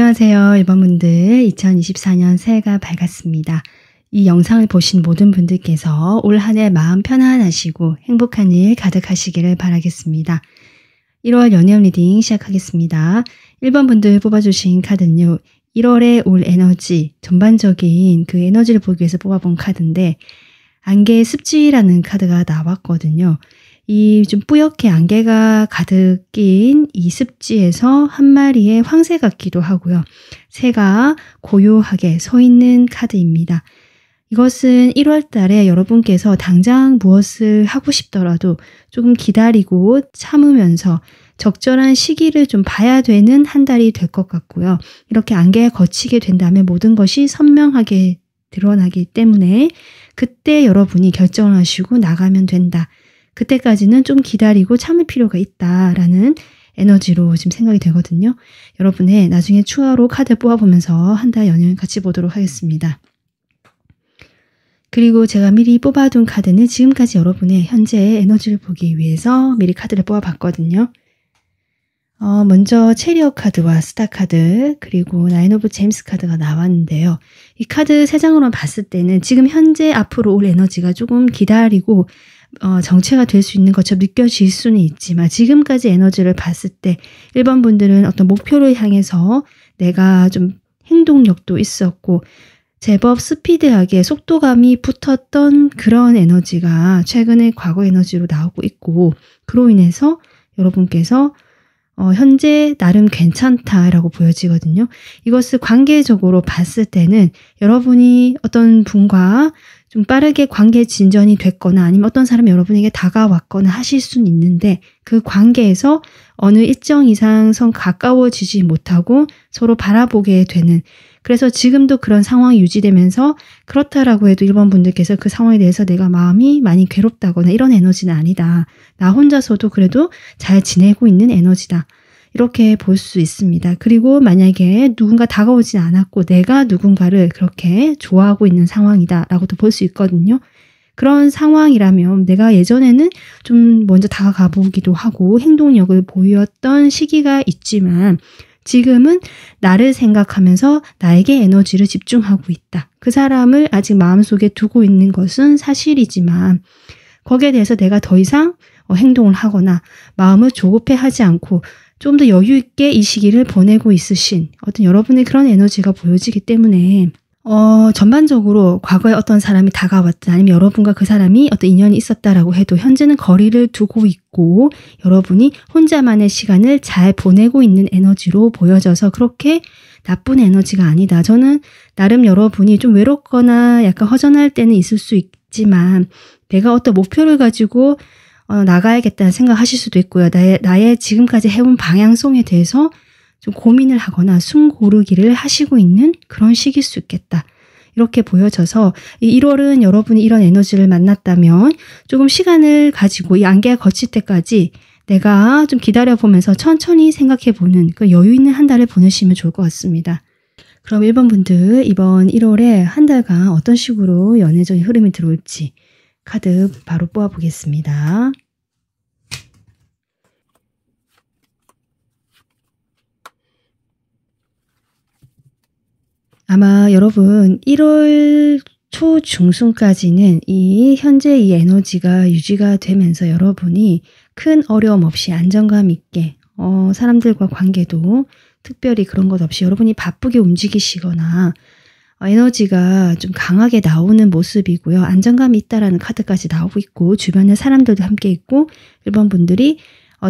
안녕하세요, 1번 분들. 2024년 새해가 밝았습니다. 이 영상을 보신 모든 분들께서 올 한 해 마음 편안하시고 행복한 일 가득하시기를 바라겠습니다. 1월 연애운 리딩 시작하겠습니다. 1번 분들 뽑아주신 카드는요, 1월에 올 에너지, 전반적인 그 에너지를 보기 위해서 뽑아본 카드인데, 안개의 습지라는 카드가 나왔거든요. 이 좀 뿌옇게 안개가 가득 낀 이 습지에서 한 마리의 황새 같기도 하고요. 새가 고요하게 서 있는 카드입니다. 이것은 1월 달에 여러분께서 당장 무엇을 하고 싶더라도 조금 기다리고 참으면서 적절한 시기를 좀 봐야 되는 한 달이 될 것 같고요. 이렇게 안개가 걷히게 된다면 모든 것이 선명하게 드러나기 때문에 그때 여러분이 결정을 하시고 나가면 된다. 그때까지는 좀 기다리고 참을 필요가 있다라는 에너지로 지금 생각이 되거든요. 여러분의 나중에 추가로 카드 뽑아보면서 한 달 연휴 같이 보도록 하겠습니다. 그리고 제가 미리 뽑아둔 카드는 지금까지 여러분의 현재의 에너지를 보기 위해서 미리 카드를 뽑아봤거든요. 먼저 체리엇 카드와 스타 카드, 그리고 나인 오브 제임스 카드가 나왔는데요. 이 카드 3장으로만 봤을 때는 지금 현재 앞으로 올 에너지가 조금 기다리고 정체가 될 수 있는 것처럼 느껴질 수는 있지만 지금까지 에너지를 봤을 때 1번 분들은 어떤 목표를 향해서 내가 좀 행동력도 있었고 제법 스피드하게 속도감이 붙었던 그런 에너지가 최근에 과거 에너지로 나오고 있고, 그로 인해서 여러분께서 현재 나름 괜찮다라고 보여지거든요. 이것을 관계적으로 봤을 때는 여러분이 어떤 분과 좀 빠르게 관계 진전이 됐거나 아니면 어떤 사람이 여러분에게 다가왔거나 하실 수는 있는데 그 관계에서 어느 일정 이상 가까워지지 못하고 서로 바라보게 되는, 그래서 지금도 그런 상황이 유지되면서 그렇다라고 해도 1번 분들께서 그 상황에 대해서 내가 마음이 많이 괴롭다거나 이런 에너지는 아니다. 나 혼자서도 그래도 잘 지내고 있는 에너지다. 이렇게 볼 수 있습니다. 그리고 만약에 누군가 다가오진 않았고 내가 누군가를 그렇게 좋아하고 있는 상황이다 라고도 볼 수 있거든요. 그런 상황이라면 내가 예전에는 좀 먼저 다가가 보기도 하고 행동력을 보였던 시기가 있지만 지금은 나를 생각하면서 나에게 에너지를 집중하고 있다. 그 사람을 아직 마음속에 두고 있는 것은 사실이지만 거기에 대해서 내가 더 이상 행동을 하거나 마음을 조급해하지 않고 좀 더 여유 있게 이 시기를 보내고 있으신 어떤 여러분의 그런 에너지가 보여지기 때문에 전반적으로 과거에 어떤 사람이 다가왔든 아니면 여러분과 그 사람이 어떤 인연이 있었다라고 해도 현재는 거리를 두고 있고 여러분이 혼자만의 시간을 잘 보내고 있는 에너지로 보여져서 그렇게 나쁜 에너지가 아니다. 저는 나름 여러분이 좀 외롭거나 약간 허전할 때는 있을 수 있지만 내가 어떤 목표를 가지고 나가야겠다는 생각하실 수도 있고요. 나의 지금까지 해온 방향성에 대해서 좀 고민을 하거나 숨 고르기를 하시고 있는 그런 시기일 수 있겠다. 이렇게 보여져서 이 1월은 여러분이 이런 에너지를 만났다면 조금 시간을 가지고 이 안개가 걷힐 때까지 내가 좀 기다려보면서 천천히 생각해보는 그 여유 있는 한 달을 보내시면 좋을 것 같습니다. 그럼 1번 분들 이번 1월에 한 달간 어떤 식으로 연애적인 흐름이 들어올지 카드 바로 뽑아보겠습니다. 아마 여러분 1월 초 중순까지는 현재 이 에너지가 유지가 되면서 여러분이 큰 어려움 없이 안정감 있게 사람들과 관계도 특별히 그런 것 없이 여러분이 바쁘게 움직이시거나 에너지가 좀 강하게 나오는 모습이고요. 안정감이 있다라는 카드까지 나오고 있고 주변에 사람들도 함께 있고 1번 분들이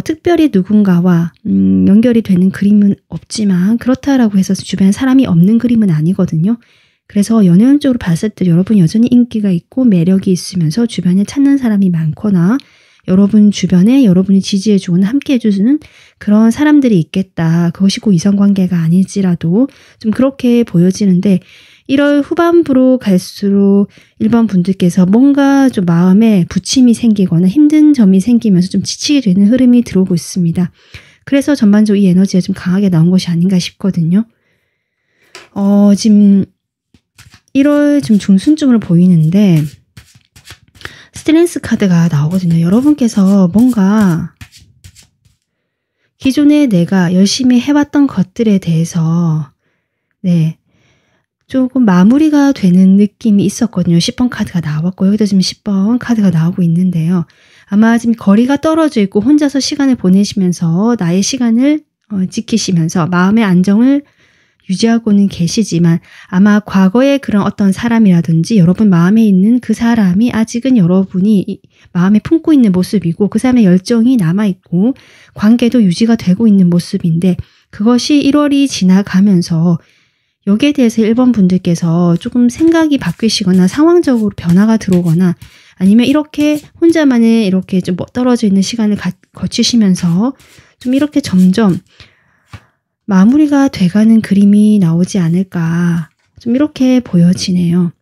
특별히 누군가와 연결이 되는 그림은 없지만 그렇다라고 해서 주변에 사람이 없는 그림은 아니거든요. 그래서 연애운적으로 봤을 때 여러분 여전히 인기가 있고 매력이 있으면서 주변에 찾는 사람이 많거나 여러분 주변에 여러분이 지지해주거나 함께해주는 그런 사람들이 있겠다. 그것이 꼭 이성관계가 아닐지라도 좀 그렇게 보여지는데 1월 후반부로 갈수록 1번 분들께서 뭔가 좀 마음에 부침이 생기거나 힘든 점이 생기면서 좀 지치게 되는 흐름이 들어오고 있습니다. 그래서 전반적으로 이 에너지가 좀 강하게 나온 것이 아닌가 싶거든요. 지금 1월 좀 중순쯤으로 보이는데 스트렝스 카드가 나오거든요. 여러분께서 뭔가 기존에 내가 열심히 해왔던 것들에 대해서 네. 조금 마무리가 되는 느낌이 있었거든요. 10번 카드가 나왔고 여기도 지금 10번 카드가 나오고 있는데요. 아마 지금 거리가 떨어져 있고 혼자서 시간을 보내시면서 나의 시간을 지키시면서 마음의 안정을 유지하고는 계시지만 아마 과거의 그런 어떤 사람이라든지 여러분 마음에 있는 그 사람이 아직은 여러분이 마음에 품고 있는 모습이고 그 사람의 열정이 남아있고 관계도 유지가 되고 있는 모습인데 그것이 1월이 지나가면서 여기에 대해서 1번 분들께서 조금 생각이 바뀌시거나 상황적으로 변화가 들어오거나 아니면 이렇게 혼자만의 이렇게 좀 떨어져 있는 시간을 거치시면서 좀 이렇게 점점 마무리가 돼가는 그림이 나오지 않을까 좀 이렇게 보여지네요.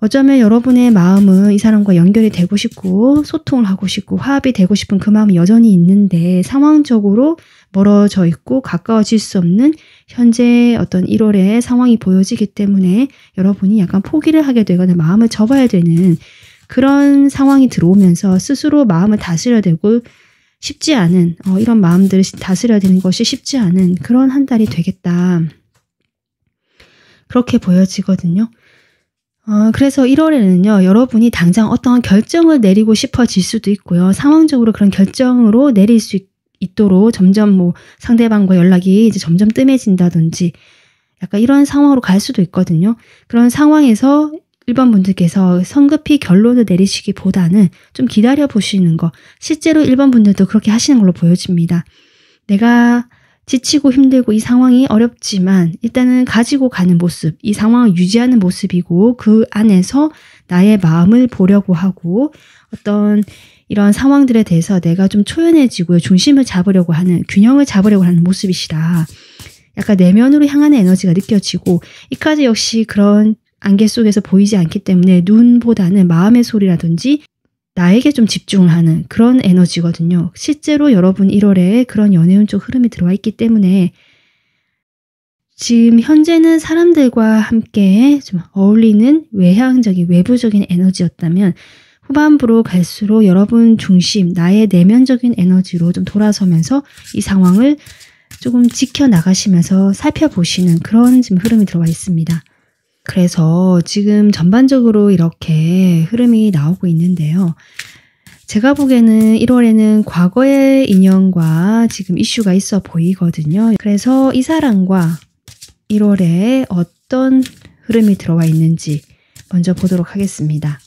어쩌면 여러분의 마음은 이 사람과 연결이 되고 싶고 소통을 하고 싶고 화합이 되고 싶은 그 마음이 여전히 있는데 상황적으로 멀어져 있고 가까워질 수 없는 현재 어떤 1월의 상황이 보여지기 때문에 여러분이 약간 포기를 하게 되거나 마음을 접어야 되는 그런 상황이 들어오면서 스스로 마음을 다스려야 되고 쉽지 않은 이런 마음들을 다스려야 되는 것이 쉽지 않은 그런 한 달이 되겠다. 그렇게 보여지거든요. 그래서 1월에는요. 여러분이 당장 어떤 결정을 내리고 싶어질 수도 있고요. 상황적으로 그런 결정으로 내릴 수 있도록 점점 뭐 상대방과 연락이 이제 점점 뜸해진다든지 약간 이런 상황으로 갈 수도 있거든요. 그런 상황에서 1번 분들께서 성급히 결론을 내리시기보다는 좀 기다려 보시는 거. 실제로 1번 분들도 그렇게 하시는 걸로 보여집니다. 내가 지치고 힘들고 이 상황이 어렵지만 일단은 가지고 가는 모습, 이 상황을 유지하는 모습이고 그 안에서 나의 마음을 보려고 하고 어떤 이런 상황들에 대해서 내가 좀 초연해지고 중심을 잡으려고 하는, 균형을 잡으려고 하는 모습이시라 약간 내면으로 향하는 에너지가 느껴지고 이 카드 역시 그런 안개 속에서 보이지 않기 때문에 눈보다는 마음의 소리라든지 나에게 좀 집중을 하는 그런 에너지거든요. 실제로 여러분 1월에 그런 연애운 쪽 흐름이 들어와 있기 때문에 지금 현재는 사람들과 함께 좀 어울리는 외향적인 외부적인 에너지였다면 후반부로 갈수록 여러분 중심, 나의 내면적인 에너지로 좀 돌아서면서 이 상황을 조금 지켜나가시면서 살펴보시는 그런 지금 흐름이 들어와 있습니다. 그래서 지금 전반적으로 이렇게 흐름이 나오고 있는데요. 제가 보기에는 1월에는 과거의 인연과 지금 이슈가 있어 보이거든요. 그래서 이 사람과 1월에 어떤 흐름이 들어와 있는지 먼저 보도록 하겠습니다.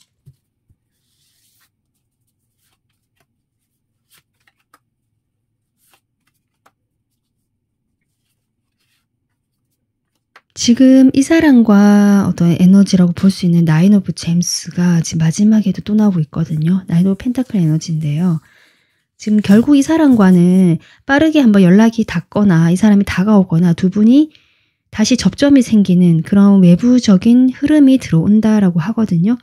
지금 이 사람과 어떤 에너지라고 볼 수 있는 나인 오브 잼스가 지금 마지막에도 또 나오고 있거든요. 나인 오브 펜타클 에너지인데요. 지금 결국 이 사람과는 빠르게 한번 연락이 닿거나 이 사람이 다가오거나 두 분이 다시 접점이 생기는 그런 외부적인 흐름이 들어온다라고 하거든요.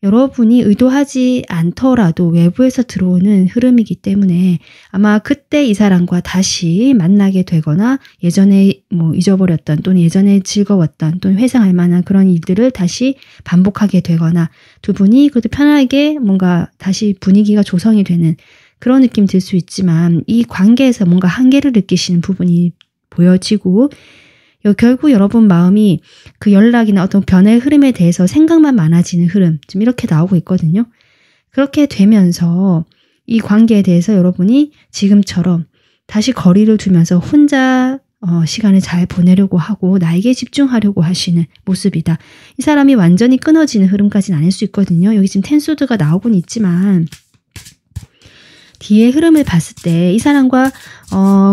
여러분이 의도하지 않더라도 외부에서 들어오는 흐름이기 때문에 아마 그때 이 사람과 다시 만나게 되거나 예전에 뭐 잊어버렸던 또는 예전에 즐거웠던 또는 회상할 만한 그런 일들을 다시 반복하게 되거나 두 분이 그래도 편하게 뭔가 다시 분위기가 조성이 되는 그런 느낌 들 수 있지만 이 관계에서 뭔가 한계를 느끼시는 부분이 보여지고 결국 여러분 마음이 그 연락이나 어떤 변화의 흐름에 대해서 생각만 많아지는 흐름 좀 이렇게 나오고 있거든요. 그렇게 되면서 이 관계에 대해서 여러분이 지금처럼 다시 거리를 두면서 혼자 시간을 잘 보내려고 하고 나에게 집중하려고 하시는 모습이다. 이 사람이 완전히 끊어지는 흐름까지는 아닐 수 있거든요. 여기 지금 텐소드가 나오곤 있지만 뒤의 흐름을 봤을 때 이 사람과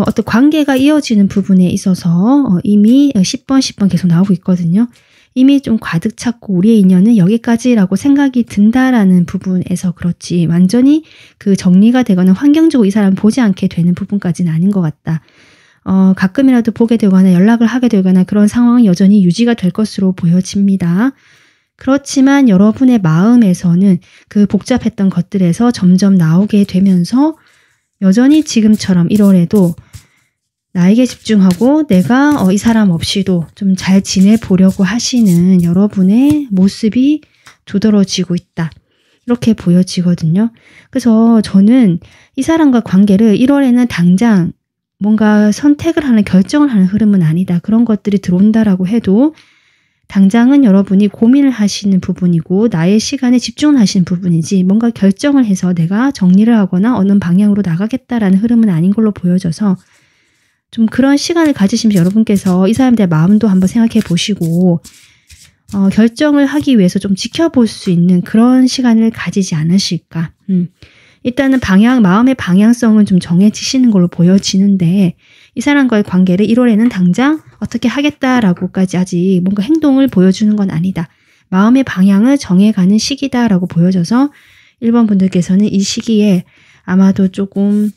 어떤 관계가 이어지는 부분에 있어서 이미 10번 계속 나오고 있거든요. 이미 좀 가득 찼고 우리의 인연은 여기까지라고 생각이 든다라는 부분에서 그렇지 완전히 그 정리가 되거나 환경적으로 이 사람을 보지 않게 되는 부분까지는 아닌 것 같다. 가끔이라도 보게 되거나 연락을 하게 되거나 그런 상황은 여전히 유지가 될 것으로 보여집니다. 그렇지만 여러분의 마음에서는 그 복잡했던 것들에서 점점 나오게 되면서 여전히 지금처럼 1월에도 나에게 집중하고 내가 이 사람 없이도 좀 잘 지내보려고 하시는 여러분의 모습이 두드러지고 있다. 이렇게 보여지거든요. 그래서 저는 이 사람과 관계를 1월에는 당장 뭔가 선택을 하는 결정을 하는 흐름은 아니다. 그런 것들이 들어온다라고 해도 당장은 여러분이 고민을 하시는 부분이고 나의 시간에 집중을 하시는 부분이지 뭔가 결정을 해서 내가 정리를 하거나 어느 방향으로 나가겠다라는 흐름은 아닌 걸로 보여져서 좀 그런 시간을 가지시면서 여러분께서 이 사람들의 마음도 한번 생각해 보시고 결정을 하기 위해서 좀 지켜볼 수 있는 그런 시간을 가지지 않으실까. 일단은 마음의 방향성은 좀 정해지시는 걸로 보여지는데 이 사람과의 관계를 1월에는 당장 어떻게 하겠다라고까지 아직 뭔가 행동을 보여주는 건 아니다. 마음의 방향을 정해가는 시기다라고 보여져서 1번 분들께서는 이 시기에 아마도 조금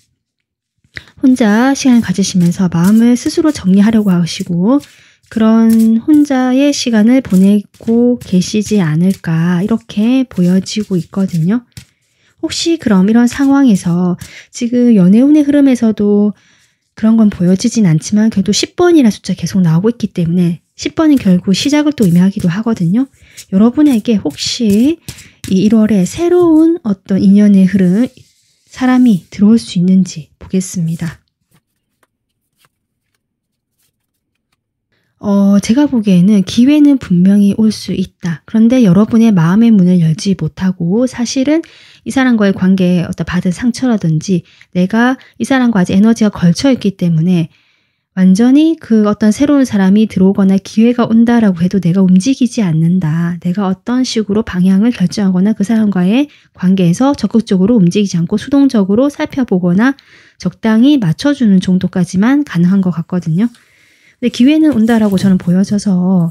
혼자 시간을 가지시면서 마음을 스스로 정리하려고 하시고 그런 혼자의 시간을 보내고 계시지 않을까 이렇게 보여지고 있거든요. 혹시 그럼 이런 상황에서 지금 연애운의 흐름에서도 그런 건 보여지진 않지만 그래도 10번이라는 숫자 계속 나오고 있기 때문에 10번은 결국 시작을 또 의미하기도 하거든요. 여러분에게 혹시 이 1월에 새로운 어떤 인연의 흐름, 사람이 들어올 수 있는지 보겠습니다. 제가 보기에는 기회는 분명히 올 수 있다. 그런데 여러분의 마음의 문을 열지 못하고 사실은 이 사람과의 관계에 어떤 받은 상처라든지 내가 이 사람과 아직 에너지가 걸쳐 있기 때문에 완전히 그 어떤 새로운 사람이 들어오거나 기회가 온다라고 해도 내가 움직이지 않는다. 내가 어떤 식으로 방향을 결정하거나 그 사람과의 관계에서 적극적으로 움직이지 않고 수동적으로 살펴보거나 적당히 맞춰주는 정도까지만 가능한 것 같거든요. 근데 기회는 온다라고 저는 보여져서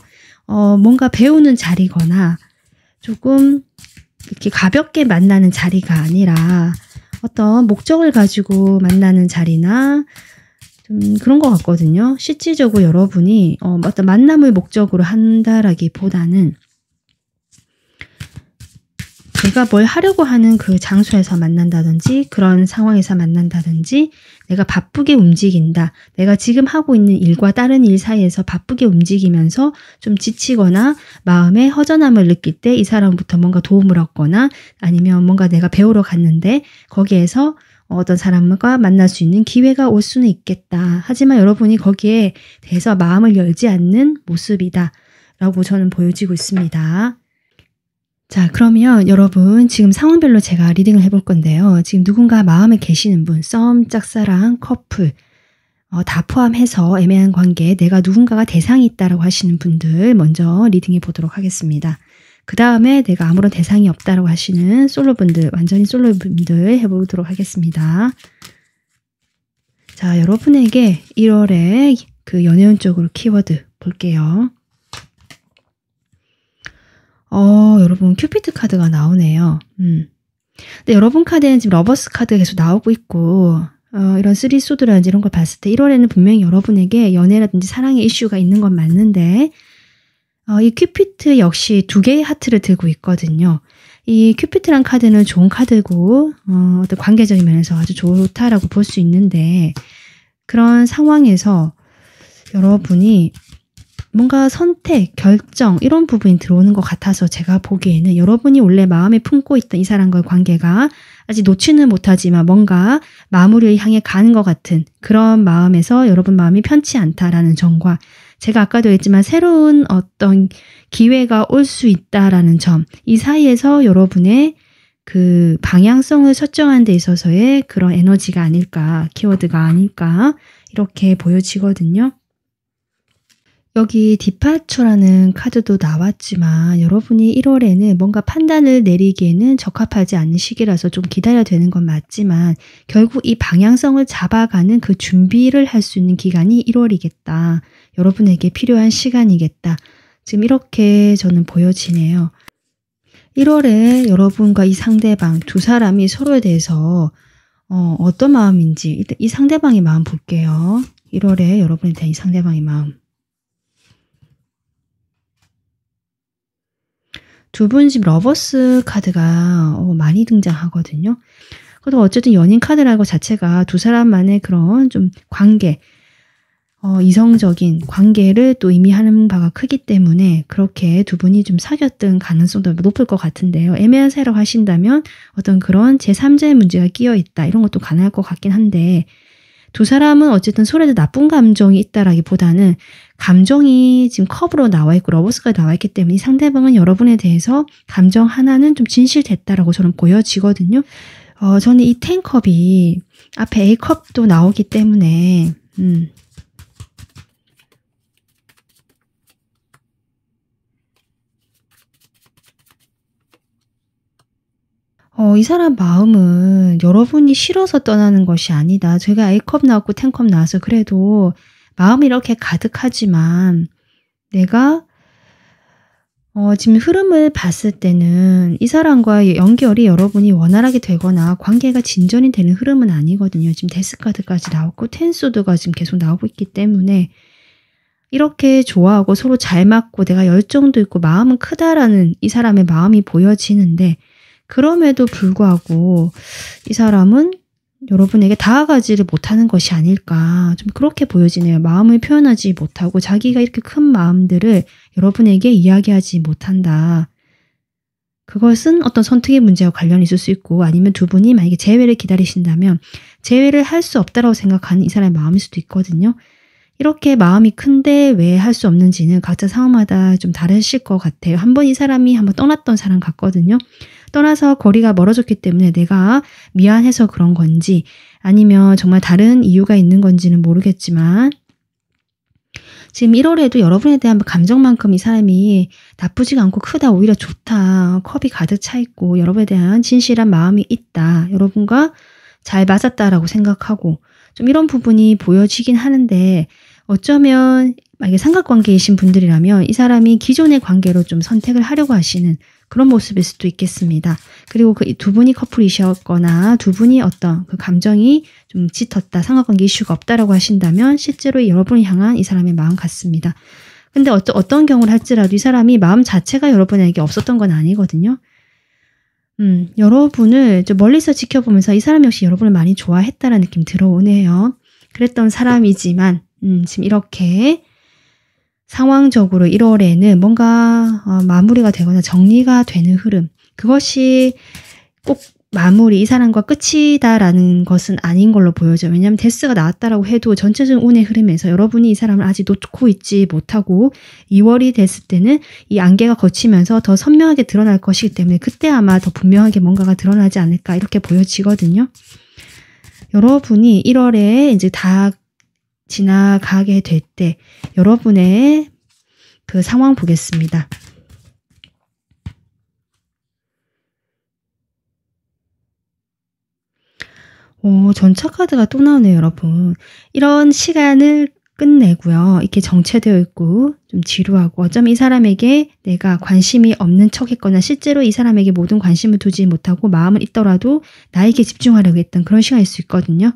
뭔가 배우는 자리거나 조금 이렇게 가볍게 만나는 자리가 아니라 어떤 목적을 가지고 만나는 자리나 좀 그런 것 같거든요. 실질적으로 여러분이 어떤 만남을 목적으로 한다라기보다는 내가 뭘 하려고 하는 그 장소에서 만난다든지 그런 상황에서 만난다든지 내가 바쁘게 움직인다. 내가 지금 하고 있는 일과 다른 일 사이에서 바쁘게 움직이면서 좀 지치거나 마음에 허전함을 느낄 때 이 사람부터 뭔가 도움을 얻거나 아니면 뭔가 내가 배우러 갔는데 거기에서 어떤 사람과 만날 수 있는 기회가 올 수는 있겠다. 하지만 여러분이 거기에 대해서 마음을 열지 않는 모습이다. 라고 저는 보여지고 있습니다. 자, 그러면 여러분 지금 상황별로 제가 리딩을 해볼 건데요. 지금 누군가 마음에 계시는 분, 썸, 짝사랑, 커플 다 포함해서 애매한 관계, 내가 누군가가 대상이 있다라고 하시는 분들 먼저 리딩해 보도록 하겠습니다. 그 다음에 내가 아무런 대상이 없다라고 하시는 솔로분들, 완전히 솔로분들 해보도록 하겠습니다. 자, 여러분에게 1월에 그 연애운 쪽으로 키워드 볼게요. 여러분 큐피드 카드가 나오네요. 근데 여러분 카드에는 지금 러버스 카드가 계속 나오고 있고 이런 쓰리 소드라든지 이런 걸 봤을 때 1월에는 분명히 여러분에게 연애라든지 사랑의 이슈가 있는 건 맞는데 이 큐피드 역시 2개의 하트를 들고 있거든요. 이 큐피드란 카드는 좋은 카드고 어떤 관계적인 면에서 아주 좋다라고 볼 수 있는데 그런 상황에서 여러분이 뭔가 선택, 결정 이런 부분이 들어오는 것 같아서 제가 보기에는 여러분이 원래 마음에 품고 있던 이 사람과의 관계가 아직 놓지는 못하지만 뭔가 마무리를 향해 가는 것 같은 그런 마음에서 여러분 마음이 편치 않다라는 점과 제가 아까도 했지만 새로운 어떤 기회가 올 수 있다라는 점, 이 사이에서 여러분의 그 방향성을 설정하는 데 있어서의 그런 에너지가 아닐까, 키워드가 아닐까 이렇게 보여지거든요. 여기 디파처라는 카드도 나왔지만 여러분이 1월에는 뭔가 판단을 내리기에는 적합하지 않은 시기라서 좀 기다려야 되는 건 맞지만 결국 이 방향성을 잡아가는 그 준비를 할 수 있는 기간이 1월이겠다. 여러분에게 필요한 시간이겠다. 지금 이렇게 저는 보여지네요. 1월에 여러분과 이 상대방 두 사람이 서로에 대해서 어떤 마음인지 일단 이 상대방의 마음 볼게요. 1월에 여러분에 대한 이 상대방의 마음. 두 분 지금 러버스 카드가 많이 등장하거든요. 그래도 어쨌든 연인 카드라는 것 자체가 두 사람만의 그런 좀 관계, 이성적인 관계를 또 의미하는 바가 크기 때문에 그렇게 두 분이 좀 사귀었던 가능성도 높을 것 같은데요. 애매한 사이라고 하신다면 어떤 그런 제3자의 문제가 끼어 있다 이런 것도 가능할 것 같긴 한데 두 사람은 어쨌든 서로에 나쁜 감정이 있다라기보다는 감정이 지금 컵으로 나와 있고 러버스가 나와 있기 때문에 상대방은 여러분에 대해서 감정 하나는 좀 진실됐다라고 저는 보여지거든요. 저는 이 10컵이 앞에 A컵도 나오기 때문에 이 사람 마음은 여러분이 싫어서 떠나는 것이 아니다. 제가 A컵 나왔고 10컵 나와서 그래도 마음이 이렇게 가득하지만 내가 지금 흐름을 봤을 때는 이 사람과의 연결이 여러분이 원활하게 되거나 관계가 진전이 되는 흐름은 아니거든요. 지금 데스카드까지 나왔고 텐소드가 지금 계속 나오고 있기 때문에 이렇게 좋아하고 서로 잘 맞고 내가 열정도 있고 마음은 크다라는 이 사람의 마음이 보여지는데 그럼에도 불구하고 이 사람은 여러분에게 다가가지를 못하는 것이 아닐까 좀 그렇게 보여지네요. 마음을 표현하지 못하고 자기가 이렇게 큰 마음들을 여러분에게 이야기하지 못한다. 그것은 어떤 선택의 문제와 관련이 있을 수 있고 아니면 두 분이 만약에 재회를 기다리신다면 재회를 할 수 없다라고 생각하는 이 사람의 마음일 수도 있거든요. 이렇게 마음이 큰데 왜 할 수 없는지는 각자 상황마다 좀 다르실 것 같아요. 한번 이 사람이 한번 떠났던 사람 같거든요. 떠나서 거리가 멀어졌기 때문에 내가 미안해서 그런 건지 아니면 정말 다른 이유가 있는 건지는 모르겠지만 지금 1월에도 여러분에 대한 감정만큼 이 사람이 나쁘지가 않고 크다 오히려 좋다 컵이 가득 차 있고 여러분에 대한 진실한 마음이 있다 여러분과 잘 맞았다라고 생각하고 좀 이런 부분이 보여지긴 하는데 어쩌면 만약에 삼각관계이신 분들이라면 이 사람이 기존의 관계로 좀 선택을 하려고 하시는 그런 모습일 수도 있겠습니다. 그리고 그 두 분이 커플이셨거나 두 분이 어떤 그 감정이 좀 짙었다, 삼각관계 이슈가 없다라고 하신다면 실제로 여러분을 향한 이 사람의 마음 같습니다. 근데 어떤 경우를 할지라도 이 사람이 마음 자체가 여러분에게 없었던 건 아니거든요. 여러분을 좀 멀리서 지켜보면서 이 사람 역시 여러분을 많이 좋아했다라는 느낌 들어오네요. 그랬던 사람이지만 지금 이렇게 상황적으로 1월에는 뭔가 마무리가 되거나 정리가 되는 흐름 그것이 꼭 마무리 이 사람과 끝이다라는 것은 아닌 걸로 보여져요. 왜냐하면 데스가 나왔다라고 해도 전체적인 운의 흐름에서 여러분이 이 사람을 아직 놓고 있지 못하고 2월이 됐을 때는 이 안개가 걷히면서 더 선명하게 드러날 것이기 때문에 그때 아마 더 분명하게 뭔가가 드러나지 않을까 이렇게 보여지거든요. 여러분이 1월에 이제 다 지나가게 될 때 여러분의 그 상황 보겠습니다. 전차 카드가 또 나오네요, 여러분. 이런 시간을 끝내고요. 이렇게 정체되어 있고 좀 지루하고 어쩌면 이 사람에게 내가 관심이 없는 척했거나 실제로 이 사람에게 모든 관심을 두지 못하고 마음은 있더라도 나에게 집중하려고 했던 그런 시간일 수 있거든요.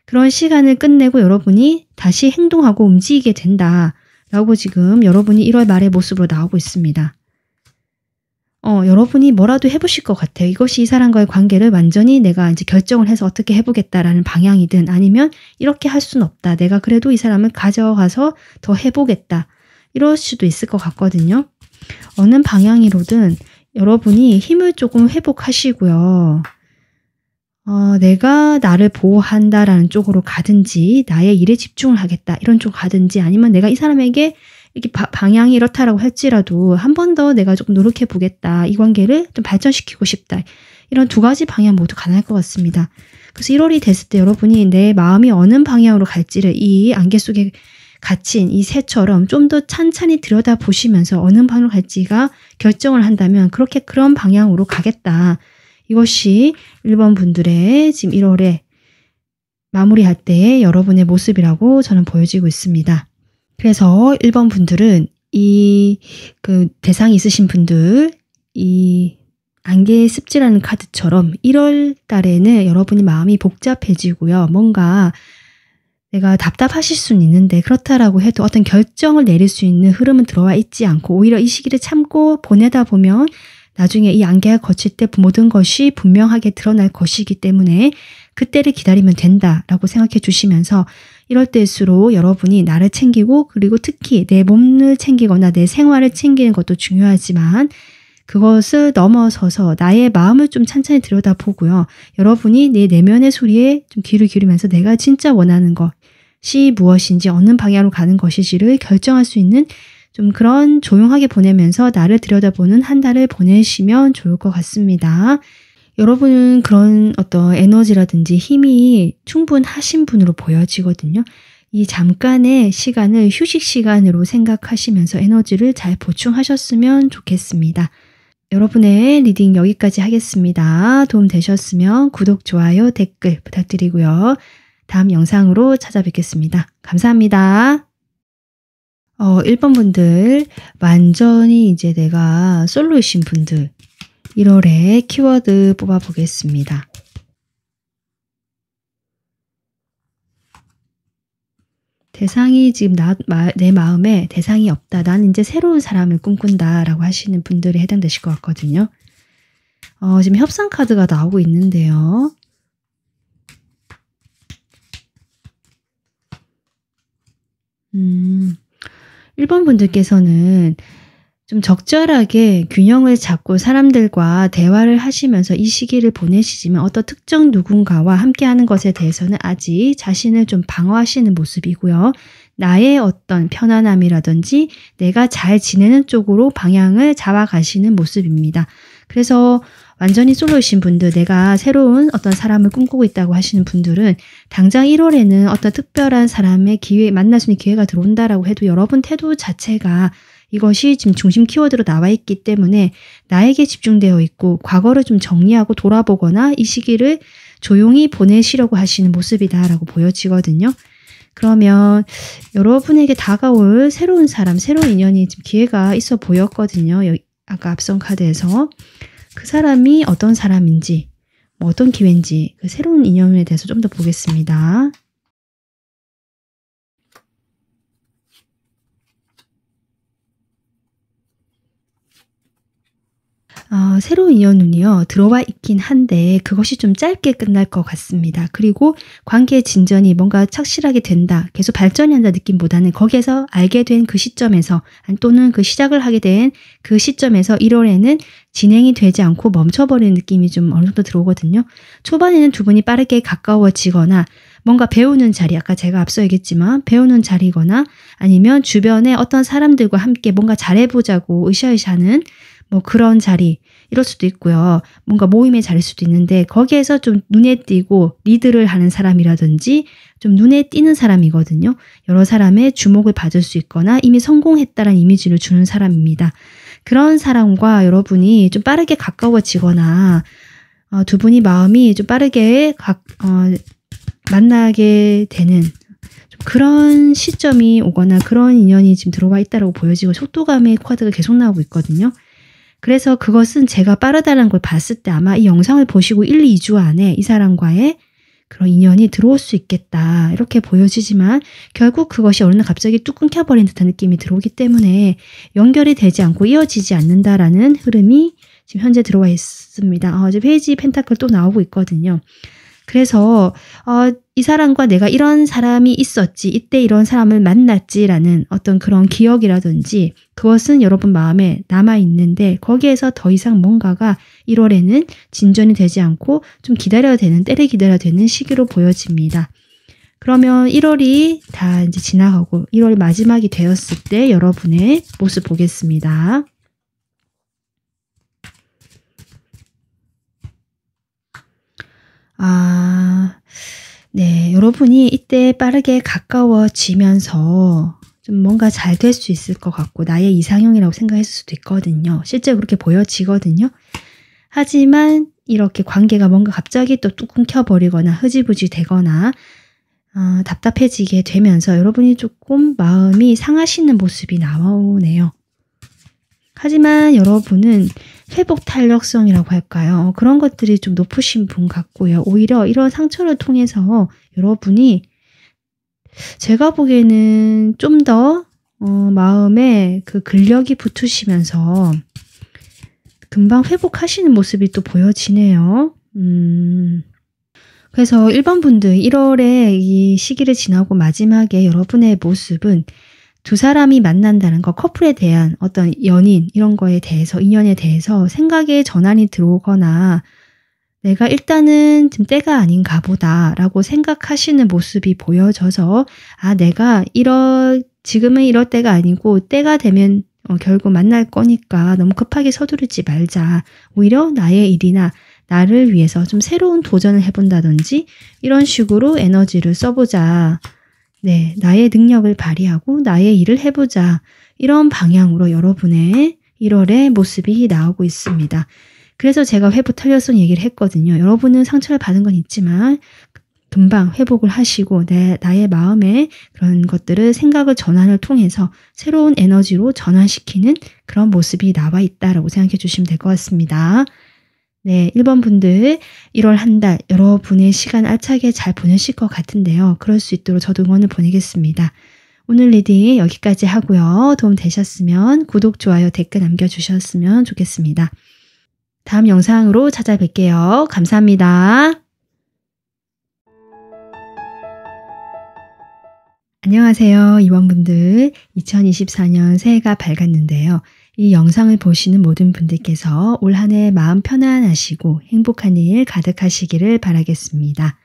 그런 시간을 끝내고 여러분이 다시 행동하고 움직이게 된다라고 지금 여러분이 1월 말의 모습으로 나오고 있습니다. 여러분이 뭐라도 해보실 것 같아요. 이것이 이 사람과의 관계를 완전히 내가 이제 결정을 해서 어떻게 해보겠다라는 방향이든 아니면 이렇게 할 수는 없다. 내가 그래도 이 사람을 가져가서 더 해보겠다. 이럴 수도 있을 것 같거든요. 어느 방향이로든 여러분이 힘을 조금 회복하시고요. 내가 나를 보호한다라는 쪽으로 가든지 나의 일에 집중을 하겠다 이런 쪽으로 가든지 아니면 내가 이 사람에게 이렇게 방향이 이렇다라고 할지라도 한 번 더 내가 조금 노력해 보겠다. 이 관계를 좀 발전시키고 싶다. 이런 두 가지 방향 모두 가능할 것 같습니다. 그래서 1월이 됐을 때 여러분이 내 마음이 어느 방향으로 갈지를 이 안개 속에 갇힌 이 새처럼 좀 더 찬찬히 들여다보시면서 어느 방향으로 갈지가 결정을 한다면 그런 방향으로 가겠다. 이것이 1번 분들의 지금 1월에 마무리할 때의 여러분의 모습이라고 저는 보여지고 있습니다. 그래서 1번 분들은 그 대상이 있으신 분들 이 안개의 습지라는 카드처럼 1월 달에는 여러분이 마음이 복잡해지고요. 뭔가 내가 답답하실 수는 있는데 그렇다라고 해도 어떤 결정을 내릴 수 있는 흐름은 들어와 있지 않고 오히려 이 시기를 참고 보내다 보면 나중에 이 안개가 거칠 때 모든 것이 분명하게 드러날 것이기 때문에 그때를 기다리면 된다라고 생각해 주시면서 이럴 때일수록 여러분이 나를 챙기고 그리고 특히 내 몸을 챙기거나 내 생활을 챙기는 것도 중요하지만 그것을 넘어서서 나의 마음을 좀 찬찬히 들여다보고요. 여러분이 내 내면의 소리에 좀 귀를 기울이면서 내가 진짜 원하는 것이 무엇인지 어느 방향으로 가는 것인지를 결정할 수 있는 좀 그런 조용하게 보내면서 나를 들여다보는 한 달을 보내시면 좋을 것 같습니다. 여러분은 그런 어떤 에너지라든지 힘이 충분하신 분으로 보여지거든요. 이 잠깐의 시간을 휴식 시간으로 생각하시면서 에너지를 잘 보충하셨으면 좋겠습니다. 여러분의 리딩 여기까지 하겠습니다. 도움 되셨으면 구독, 좋아요, 댓글 부탁드리고요. 다음 영상으로 찾아뵙겠습니다. 감사합니다. 1번 분들, 완전히 이제 내가 솔로이신 분들, 1월에 키워드 뽑아보겠습니다. 대상이 지금 내 마음에 대상이 없다. 나는 이제 새로운 사람을 꿈꾼다 라고 하시는 분들이 해당되실 것 같거든요. 지금 협상 카드가 나오고 있는데요. 음, 1번 분들께서는 좀 적절하게 균형을 잡고 사람들과 대화를 하시면서 이 시기를 보내시지만 어떤 특정 누군가와 함께하는 것에 대해서는 아직 자신을 좀 방어하시는 모습이고요. 나의 어떤 편안함이라든지 내가 잘 지내는 쪽으로 방향을 잡아가시는 모습입니다. 그래서 완전히 솔로이신 분들, 내가 새로운 어떤 사람을 꿈꾸고 있다고 하시는 분들은 당장 1월에는 어떤 특별한 사람의 만날 수 있는 기회가 들어온다라고 해도 여러분 태도 자체가 이것이 지금 중심 키워드로 나와 있기 때문에 나에게 집중되어 있고 과거를 좀 정리하고 돌아보거나 이 시기를 조용히 보내시려고 하시는 모습이다라고 보여지거든요. 그러면 여러분에게 다가올 새로운 사람, 새로운 인연이 지금 기회가 있어 보였거든요. 아까 앞선 카드에서. 그 사람이 어떤 사람인지, 어떤 기회인지 그 새로운 인연에 대해서 좀 더 보겠습니다. 새로운 인연은요, 들어와 있긴 한데 그것이 좀 짧게 끝날 것 같습니다. 그리고 관계의 진전이 뭔가 착실하게 된다, 계속 발전이 한다 느낌보다는 거기에서 알게 된 그 시점에서 또는 그 시작을 하게 된 그 시점에서 1월에는 진행이 되지 않고 멈춰버리는 느낌이 좀 어느 정도 들어오거든요. 초반에는 두 분이 빠르게 가까워지거나 뭔가 배우는 자리, 아까 제가 앞서 얘기했지만 배우는 자리거나 아니면 주변에 어떤 사람들과 함께 뭔가 잘해보자고 으쌰으쌰하는 뭐 그런 자리, 이럴 수도 있고요. 뭔가 모임의 자리일 수도 있는데 거기에서 좀 눈에 띄고 리드를 하는 사람이라든지 좀 눈에 띄는 사람이거든요. 여러 사람의 주목을 받을 수 있거나 이미 성공했다라는 이미지를 주는 사람입니다. 그런 사람과 여러분이 좀 빠르게 가까워지거나 두 분이 마음이 좀 빠르게 만나게 되는 그런 시점이 오거나 그런 인연이 지금 들어와 있다고 보여지고 속도감의 카드가 계속 나오고 있거든요. 그래서 그것은 제가 빠르다는 걸 봤을 때 아마 이 영상을 보시고 1, 2주 안에 이 사람과의 그런 인연이 들어올 수 있겠다 이렇게 보여지지만 결국 그것이 어느 날 갑자기 뚝 끊겨버린 듯한 느낌이 들어오기 때문에 연결이 되지 않고 이어지지 않는다라는 흐름이 지금 현재 들어와 있습니다. 이제 페이지 펜타클 또 나오고 있거든요. 그래서 이 사람과 내가 이런 사람이 있었지, 이때 이런 사람을 만났지라는 어떤 그런 기억이라든지 그것은 여러분 마음에 남아있는데 거기에서 더 이상 뭔가가 1월에는 진전이 되지 않고 좀 기다려야 되는, 때를 기다려야 되는 시기로 보여집니다. 그러면 1월이 다 이제 지나가고 1월 마지막이 되었을 때 여러분의 모습 보겠습니다. 네, 여러분이 이때 빠르게 가까워지면서 좀 뭔가 잘 될 수 있을 것 같고 나의 이상형이라고 생각했을 수도 있거든요. 실제로 그렇게 보여지거든요. 하지만 이렇게 관계가 뭔가 갑자기 또 뚝 끊겨버리거나 흐지부지 되거나 답답해지게 되면서 여러분이 조금 마음이 상하시는 모습이 나오네요. 하지만 여러분은 회복 탄력성이라고 할까요? 그런 것들이 좀 높으신 분 같고요. 오히려 이런 상처를 통해서 여러분이 제가 보기에는 좀 더 마음에 그 근력이 붙으시면서 금방 회복하시는 모습이 또 보여지네요. 그래서 1번 분들 1월에 이 시기를 지나고 마지막에 여러분의 모습은 두 사람이 만난다는 거, 커플에 대한 어떤 연인 이런 거에 대해서, 인연에 대해서 생각의 전환이 들어오거나 내가 일단은 좀 때가 아닌가 보다 라고 생각하시는 모습이 보여져서 내가 지금은 이럴 때가 아니고 때가 되면 결국 만날 거니까 너무 급하게 서두르지 말자. 오히려 나의 일이나 나를 위해서 좀 새로운 도전을 해본다든지 이런 식으로 에너지를 써보자. 네, 나의 능력을 발휘하고 나의 일을 해보자. 이런 방향으로 여러분의 1월의 모습이 나오고 있습니다. 그래서 제가 회복 탄력성 얘기를 했거든요. 여러분은 상처를 받은 건 있지만 금방 회복을 하시고 나의 마음에 그런 것들을 생각을 전환을 통해서 새로운 에너지로 전환시키는 그런 모습이 나와 있다라고 생각해 주시면 될 것 같습니다. 네, 1번 분들 1월 한 달 여러분의 시간 알차게 잘 보내실 것 같은데요. 그럴 수 있도록 저도 응원을 보내겠습니다. 오늘 리딩 여기까지 하고요. 도움 되셨으면 구독, 좋아요, 댓글 남겨주셨으면 좋겠습니다. 다음 영상으로 찾아뵐게요. 감사합니다. 안녕하세요. 이원분들 2024년 새해가 밝았는데요. 이 영상을 보시는 모든 분들께서 올 한 해 마음 편안하시고 행복한 일 가득하시기를 바라겠습니다.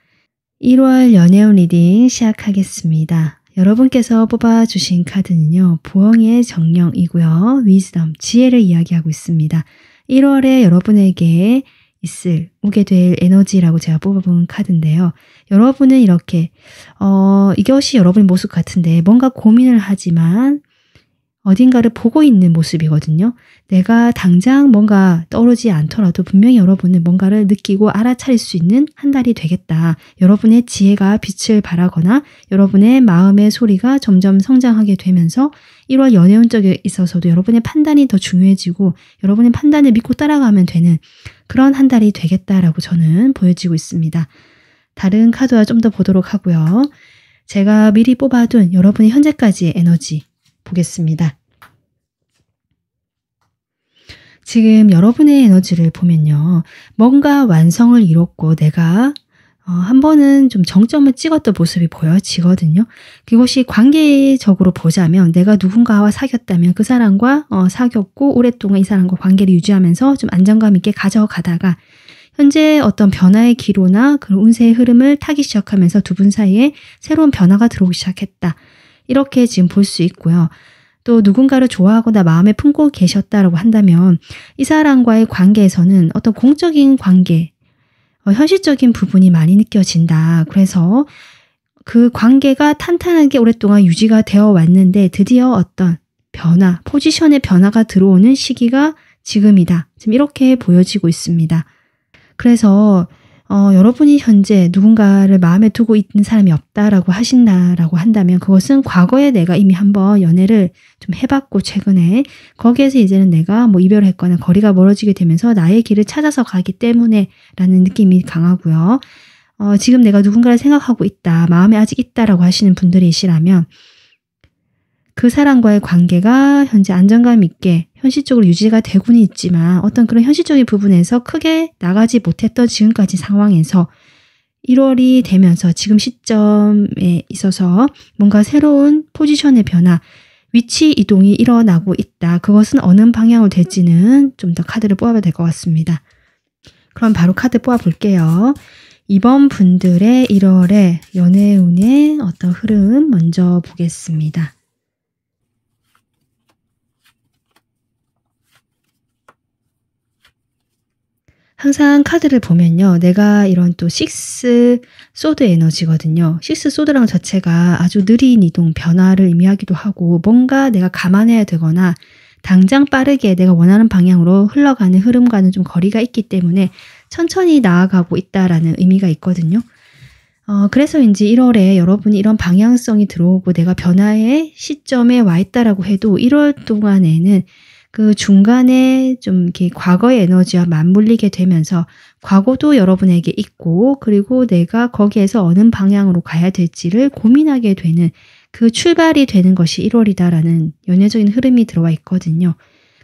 1월 연애운 리딩 시작하겠습니다. 여러분께서 뽑아주신 카드는요. 부엉이의 정령이고요. 위즈덤, 지혜를 이야기하고 있습니다. 1월에 여러분에게 오게 될 에너지라고 제가 뽑아본 카드인데요. 여러분은 이렇게 이것이 여러분의 모습 같은데 뭔가 고민을 하지만 어딘가를 보고 있는 모습이거든요. 내가 당장 뭔가 떠오르지 않더라도 분명히 여러분은 뭔가를 느끼고 알아차릴 수 있는 한 달이 되겠다. 여러분의 지혜가 빛을 발하거나 여러분의 마음의 소리가 점점 성장하게 되면서 1월 연애운 쪽에 있어서도 여러분의 판단이 더 중요해지고 여러분의 판단을 믿고 따라가면 되는 그런 한 달이 되겠다라고 저는 보여지고 있습니다. 다른 카드와 좀 더 보도록 하고요. 제가 미리 뽑아둔 여러분의 현재까지의 에너지 보겠습니다. 지금 여러분의 에너지를 보면요. 뭔가 완성을 이뤘고 내가 한 번은 좀 정점을 찍었던 모습이 보여지거든요. 그것이 관계적으로 보자면 내가 누군가와 사귀었다면 그 사람과 사귀었고 오랫동안 이 사람과 관계를 유지하면서 좀 안정감 있게 가져가다가 현재 어떤 변화의 기로나 그런 운세의 흐름을 타기 시작하면서 두 분 사이에 새로운 변화가 들어오기 시작했다. 이렇게 지금 볼 수 있고요. 또 누군가를 좋아하거나 마음에 품고 계셨다라고 한다면 이 사람과의 관계에서는 어떤 공적인 관계, 현실적인 부분이 많이 느껴진다. 그래서 그 관계가 탄탄하게 오랫동안 유지가 되어 왔는데 드디어 어떤 변화, 포지션의 변화가 들어오는 시기가 지금이다. 지금 이렇게 보여지고 있습니다. 그래서 여러분이 현재 누군가를 마음에 두고 있는 사람이 없다라고 하신다라고 한다면 그것은 과거에 내가 이미 한번 연애를 좀 해봤고 최근에 거기에서 이제는 내가 이별을 했거나 거리가 멀어지게 되면서 나의 길을 찾아서 가기 때문에 라는 느낌이 강하고요. 지금 내가 누군가를 생각하고 있다, 마음에 아직 있다라고 하시는 분들이시라면 그 사람과의 관계가 현재 안정감 있게 현실적으로 유지가 되고는 있지만 어떤 그런 현실적인 부분에서 크게 나가지 못했던 지금까지 상황에서 1월이 되면서 지금 시점에 있어서 뭔가 새로운 포지션의 변화, 위치 이동이 일어나고 있다. 그것은 어느 방향으로 될지는 좀 더 카드를 뽑아야 될 것 같습니다. 그럼 바로 카드 뽑아볼게요. 이번 분들의 1월의 연애운의 어떤 흐름 먼저 보겠습니다. 항상 카드를 보면요. 내가 이런 또 6 소드 에너지거든요. 6 소드라는 자체가 아주 느린 이동, 변화를 의미하기도 하고 뭔가 내가 감안해야 되거나 당장 빠르게 내가 원하는 방향으로 흘러가는 흐름과는 좀 거리가 있기 때문에 천천히 나아가고 있다라는 의미가 있거든요. 그래서인지 1월에 여러분이 이런 방향성이 들어오고 내가 변화의 시점에 와 있다라고 해도 1월 동안에는 그 중간에 좀 이렇게 과거의 에너지와 맞물리게 되면서 과거도 여러분에게 있고 그리고 내가 거기에서 어느 방향으로 가야 될지를 고민하게 되는 그 출발이 되는 것이 1월이다라는 연애적인 흐름이 들어와 있거든요.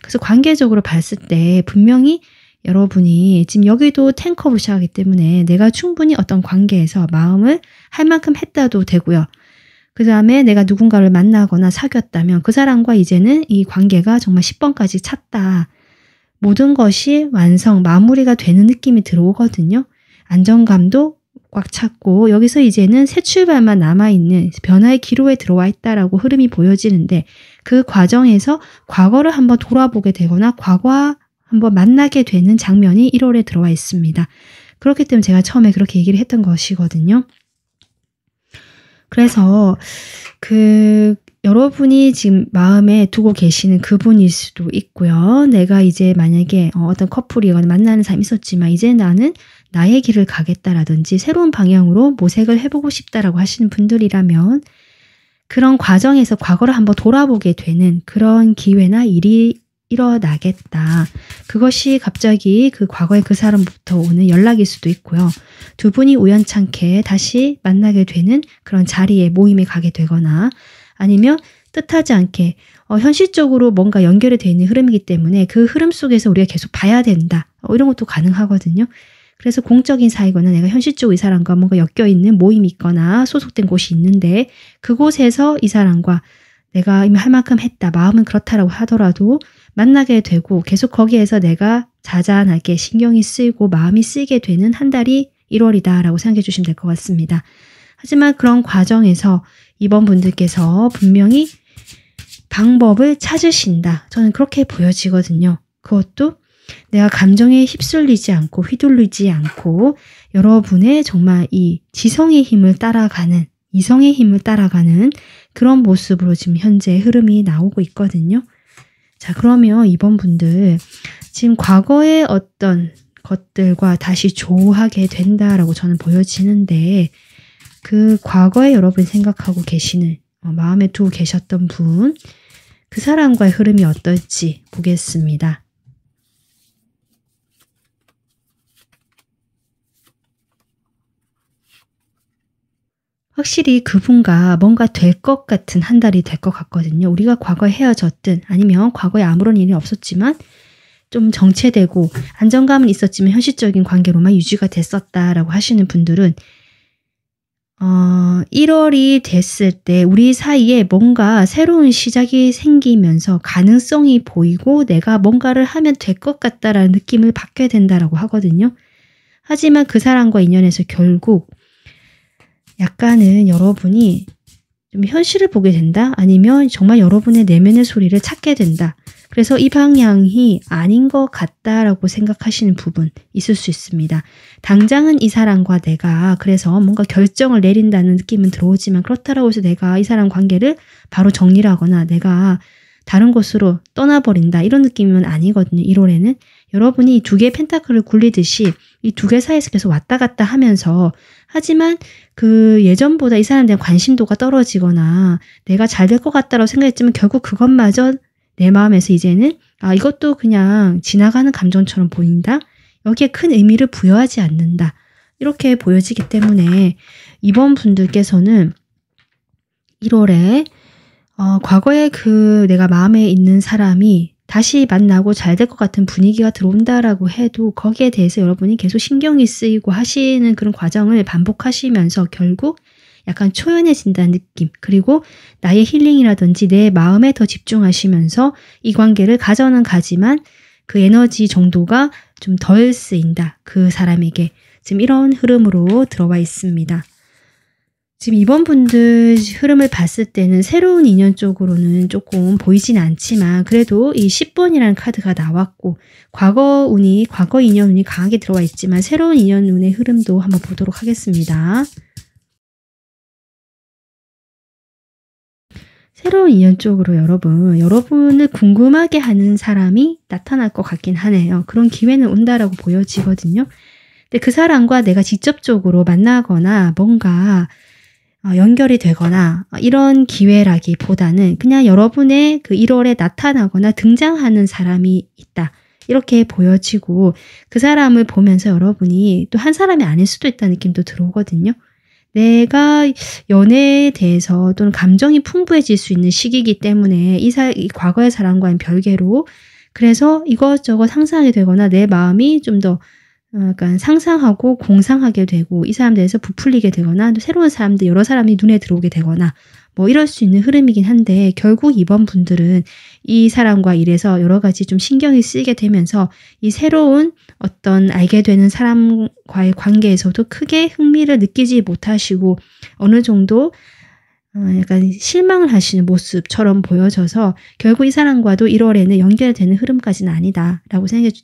그래서 관계적으로 봤을 때 분명히 여러분이 지금 여기도 탱커로 시작하기 때문에 내가 충분히 어떤 관계에서 마음을 할 만큼 했다도 되고요. 그 다음에 내가 누군가를 만나거나 사귀었다면 그 사람과 이제는 이 관계가 정말 10번까지 찼다. 모든 것이 완성, 마무리가 되는 느낌이 들어오거든요. 안정감도 꽉 찼고 여기서 이제는 새 출발만 남아있는 변화의 기로에 들어와 있다라고 흐름이 보여지는데 그 과정에서 과거를 한번 돌아보게 되거나 과거와 한번 만나게 되는 장면이 1월에 들어와 있습니다. 그렇기 때문에 제가 처음에 그렇게 얘기를 했던 것이거든요. 그래서 여러분이 지금 마음에 두고 계시는 그분일 수도 있고요. 내가 이제 만약에 어떤 커플이거나 만나는 사람이 있었지만 이제 나는 나의 길을 가겠다라든지 새로운 방향으로 모색을 해보고 싶다라고 하시는 분들이라면 그런 과정에서 과거를 한번 돌아보게 되는 그런 기회나 일이 일어나겠다. 그것이 갑자기 그 과거의 그 사람부터 오는 연락일 수도 있고요. 두 분이 우연찮게 다시 만나게 되는 그런 자리에 모임에 가게 되거나 아니면 뜻하지 않게 현실적으로 뭔가 연결이 되어 있는 흐름이기 때문에 그 흐름 속에서 우리가 계속 봐야 된다. 이런 것도 가능하거든요. 그래서 공적인 사이거나 내가 현실적으로 이 사람과 뭔가 엮여있는 모임이 있거나 소속된 곳이 있는데 그곳에서 이 사람과 내가 이미 할 만큼 했다. 마음은 그렇다라고 하더라도 만나게 되고 계속 거기에서 내가 자잘하게 신경이 쓰이고 마음이 쓰이게 되는 한 달이 1월이다라고 생각해 주시면 될 것 같습니다. 하지만 그런 과정에서 이번 분들께서 분명히 방법을 찾으신다. 저는 그렇게 보여지거든요. 그것도 내가 감정에 휩쓸리지 않고 휘둘리지 않고 여러분의 정말 이 지성의 힘을 따라가는 이성의 힘을 따라가는 그런 모습으로 지금 현재 흐름이 나오고 있거든요. 자, 그러면 이번 분들 지금 과거의 어떤 것들과 다시 조우하게 된다라고 저는 보여지는데 그 과거에 여러분이 생각하고 계시는 마음에 두고 계셨던 분 그 사람과의 흐름이 어떨지 보겠습니다. 확실히 그분과 뭔가 될 것 같은 한 달이 될 것 같거든요. 우리가 과거에 헤어졌든 아니면 과거에 아무런 일이 없었지만 좀 정체되고 안정감은 있었지만 현실적인 관계로만 유지가 됐었다라고 하시는 분들은 1월이 됐을 때 우리 사이에 뭔가 새로운 시작이 생기면서 가능성이 보이고 내가 뭔가를 하면 될 것 같다라는 느낌을 받게 된다라고 하거든요. 하지만 그 사람과 인연에서 결국 약간은 여러분이 좀 현실을 보게 된다? 아니면 정말 여러분의 내면의 소리를 찾게 된다. 그래서 이 방향이 아닌 것 같다라고 생각하시는 부분 있을 수 있습니다. 당장은 이 사람과 내가 그래서 뭔가 결정을 내린다는 느낌은 들어오지만 그렇다라고 해서 내가 이 사람 관계를 바로 정리를 하거나 내가 다른 곳으로 떠나버린다 이런 느낌은 아니거든요. 1월에는 여러분이 이 두 개의 펜타클을 굴리듯이 이 두 개 사이에서 계속 왔다 갔다 하면서 하지만 그 예전보다 이 사람에 대한 관심도가 떨어지거나 내가 잘 될 것 같다라고 생각했지만 결국 그것마저 내 마음에서 이제는 이것도 그냥 지나가는 감정처럼 보인다. 여기에 큰 의미를 부여하지 않는다. 이렇게 보여지기 때문에 이번 분들께서는 1월에 과거에 그 내가 마음에 있는 사람이 다시 만나고 잘 될 것 같은 분위기가 들어온다라고 해도 거기에 대해서 여러분이 계속 신경이 쓰이고 하시는 그런 과정을 반복하시면서 결국 약간 초연해진다는 느낌 그리고 나의 힐링이라든지 내 마음에 더 집중하시면서 이 관계를 가져는 가지만 그 에너지 정도가 좀 덜 쓰인다. 그 사람에게 지금 이런 흐름으로 들어와 있습니다. 지금 이번 분들 흐름을 봤을 때는 새로운 인연 쪽으로는 조금 보이진 않지만 그래도 이 10번이라는 카드가 나왔고 과거 인연 운이 강하게 들어와 있지만 새로운 인연 운의 흐름도 한번 보도록 하겠습니다. 새로운 인연 쪽으로 여러분을 궁금하게 하는 사람이 나타날 것 같긴 하네요. 그런 기회는 온다라고 보여지거든요. 근데 그 사람과 내가 직접적으로 만나거나 뭔가 연결이 되거나 이런 기회라기보다는 그냥 여러분의 그 1월에 나타나거나 등장하는 사람이 있다. 이렇게 보여지고 그 사람을 보면서 여러분이 또 한 사람이 아닐 수도 있다는 느낌도 들어오거든요. 내가 연애에 대해서 또는 감정이 풍부해질 수 있는 시기이기 때문에 이 과거의 사람과는 별개로 그래서 이것저것 상상하게 되거나 내 마음이 좀 더 약간 상상하고 공상하게 되고 이 사람 대해서 부풀리게 되거나 또 새로운 사람들 여러 사람이 눈에 들어오게 되거나 뭐 이럴 수 있는 흐름이긴 한데 결국 이번 분들은 이 사람과 일해서 여러 가지 좀 신경이 쓰이게 되면서 이 새로운 어떤 알게 되는 사람과의 관계에서도 크게 흥미를 느끼지 못하시고 어느 정도 약간 실망을 하시는 모습처럼 보여져서 결국 이 사람과도 1월에는 연결되는 흐름까지는 아니다라고 생각이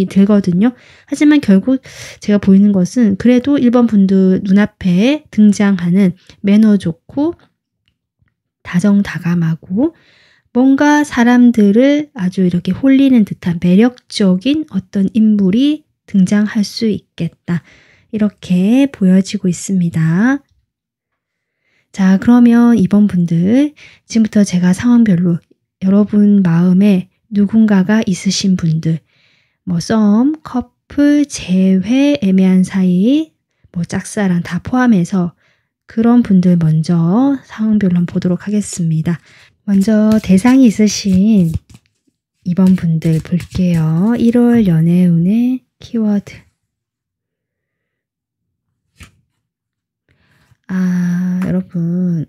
들거든요. 하지만 결국 제가 보이는 것은 그래도 1번 분들 눈앞에 등장하는 매너 좋고 다정다감하고 뭔가 사람들을 아주 이렇게 홀리는 듯한 매력적인 어떤 인물이 등장할 수 있겠다. 이렇게 보여지고 있습니다. 자, 그러면 2번 분들 지금부터 제가 상황별로 여러분 마음에 누군가가 있으신 분들 뭐 썸, 커플, 재회, 애매한 사이, 뭐 짝사랑 다 포함해서 그런 분들 먼저 상황별로 한번 보도록 하겠습니다. 먼저 대상이 있으신 2번 분들 볼게요. 1월 연애운의 키워드. 여러분,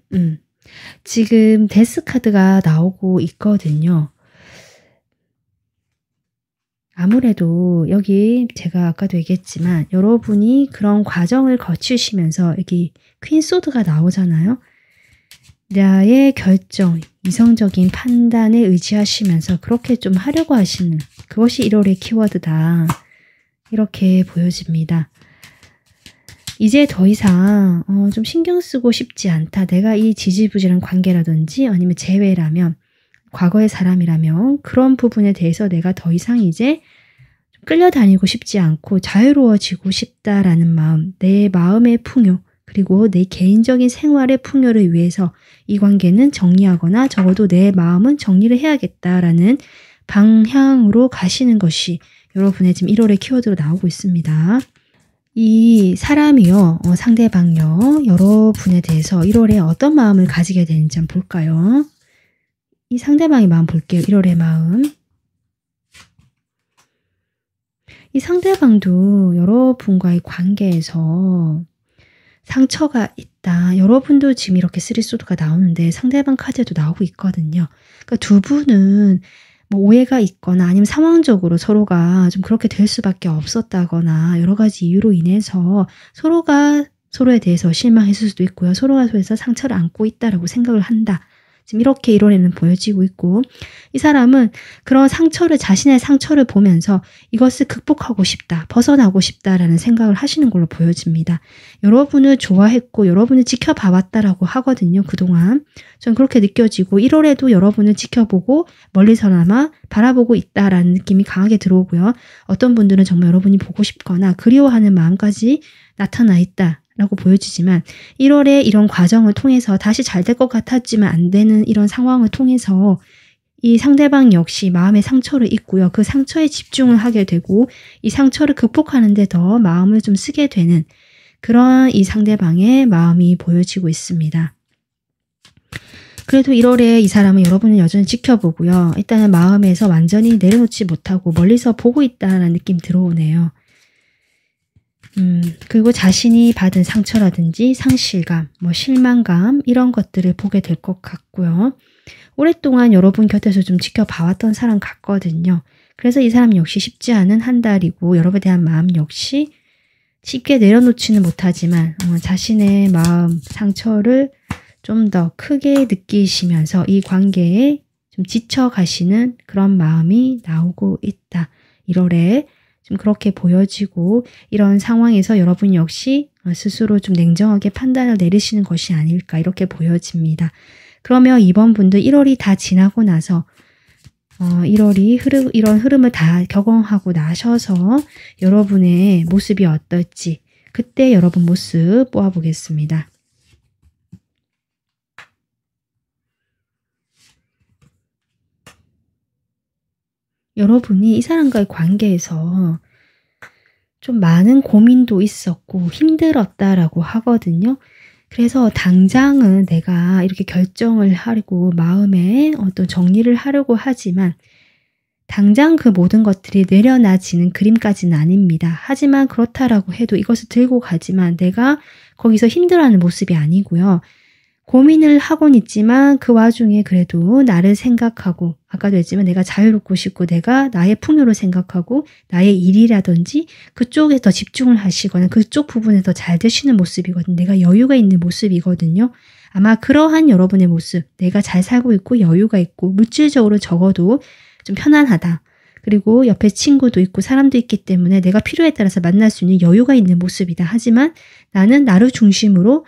지금 데스 카드가 나오고 있거든요. 아무래도 여기 제가 아까도 얘기했지만 여러분이 그런 과정을 거치시면서 여기 퀸 소드가 나오잖아요. 나의 결정, 이성적인 판단에 의지하시면서 그렇게 좀 하려고 하시는 그것이 1월의 키워드다. 이렇게 보여집니다. 이제 더 이상 좀 신경 쓰고 싶지 않다. 내가 이 지지부진한 관계라든지 아니면 재회라면 과거의 사람이라면 그런 부분에 대해서 내가 더 이상 이제 끌려다니고 싶지 않고 자유로워지고 싶다라는 마음, 내 마음의 풍요, 그리고 내 개인적인 생활의 풍요를 위해서 이 관계는 정리하거나 적어도 내 마음은 정리를 해야겠다라는 방향으로 가시는 것이 여러분의 지금 1월의 키워드로 나오고 있습니다. 이 사람이요, 상대방요, 여러분에 대해서 1월에 어떤 마음을 가지게 되는지 한번 볼까요? 이 상대방의 마음 볼게요. 1월의 마음. 이 상대방도 여러분과의 관계에서 상처가 있다. 여러분도 지금 이렇게 쓰리소드가 나오는데 상대방 카드에도 나오고 있거든요. 그러니까 두 분은 뭐 오해가 있거나 아니면 상황적으로 서로가 좀 그렇게 될 수밖에 없었다거나 여러 가지 이유로 인해서 서로가 서로에 대해서 실망했을 수도 있고요. 서로가 서로에서 상처를 안고 있다라고 생각을 한다. 지금 이렇게 1월에는 보여지고 있고 이 사람은 그런 상처를 자신의 상처를 보면서 이것을 극복하고 싶다. 벗어나고 싶다라는 생각을 하시는 걸로 보여집니다. 여러분을 좋아했고 여러분을 지켜봐왔다라고 하거든요. 그동안. 전 그렇게 느껴지고 1월에도 여러분을 지켜보고 멀리서나마 바라보고 있다라는 느낌이 강하게 들어오고요. 어떤 분들은 정말 여러분이 보고 싶거나 그리워하는 마음까지 나타나 있다. 라고 보여지지만 1월에 이런 과정을 통해서 다시 잘 될 것 같았지만 안 되는 이런 상황을 통해서 이 상대방 역시 마음의 상처를 입고요. 그 상처에 집중을 하게 되고 이 상처를 극복하는 데 더 마음을 좀 쓰게 되는 그런 이 상대방의 마음이 보여지고 있습니다. 그래도 1월에 이 사람은 여러분을 여전히 지켜보고요. 일단은 마음에서 완전히 내려놓지 못하고 멀리서 보고 있다는 느낌 들어오네요. 그리고 자신이 받은 상처라든지 상실감, 뭐 실망감 이런 것들을 보게 될 것 같고요. 오랫동안 여러분 곁에서 좀 지켜봐왔던 사람 같거든요. 그래서 이 사람 역시 쉽지 않은 한 달이고 여러분에 대한 마음 역시 쉽게 내려놓지는 못하지만 자신의 마음 상처를 좀 더 크게 느끼시면서 이 관계에 좀 지쳐가시는 그런 마음이 나오고 있다. 1월에 좀 그렇게 보여지고 이런 상황에서 여러분 역시 스스로 좀 냉정하게 판단을 내리시는 것이 아닐까 이렇게 보여집니다. 그러면 이번 분들 1월이 다 지나고 나서 1월이 이런 흐름을 다 격언하고 나셔서 여러분의 모습이 어떨지 그때 여러분 모습 뽑아보겠습니다. 여러분이 이 사람과의 관계에서 좀 많은 고민도 있었고 힘들었다라고 하거든요. 그래서 당장은 내가 이렇게 결정을 하려고 마음에 어떤 정리를 하려고 하지만 당장 그 모든 것들이 내려놔지는 그림까지는 아닙니다. 하지만 그렇다라고 해도 이것을 들고 가지만 내가 거기서 힘들어하는 모습이 아니고요. 고민을 하곤 있지만 그 와중에 그래도 나를 생각하고 아까도 했지만 내가 자유롭고 싶고 내가 나의 풍요를 생각하고 나의 일이라든지 그쪽에 더 집중을 하시거나 그쪽 부분에 더 잘 되시는 모습이거든요. 내가 여유가 있는 모습이거든요. 아마 그러한 여러분의 모습, 내가 잘 살고 있고 여유가 있고 물질적으로 적어도 좀 편안하다. 그리고 옆에 친구도 있고 사람도 있기 때문에 내가 필요에 따라서 만날 수 있는 여유가 있는 모습이다. 하지만 나는 나를 중심으로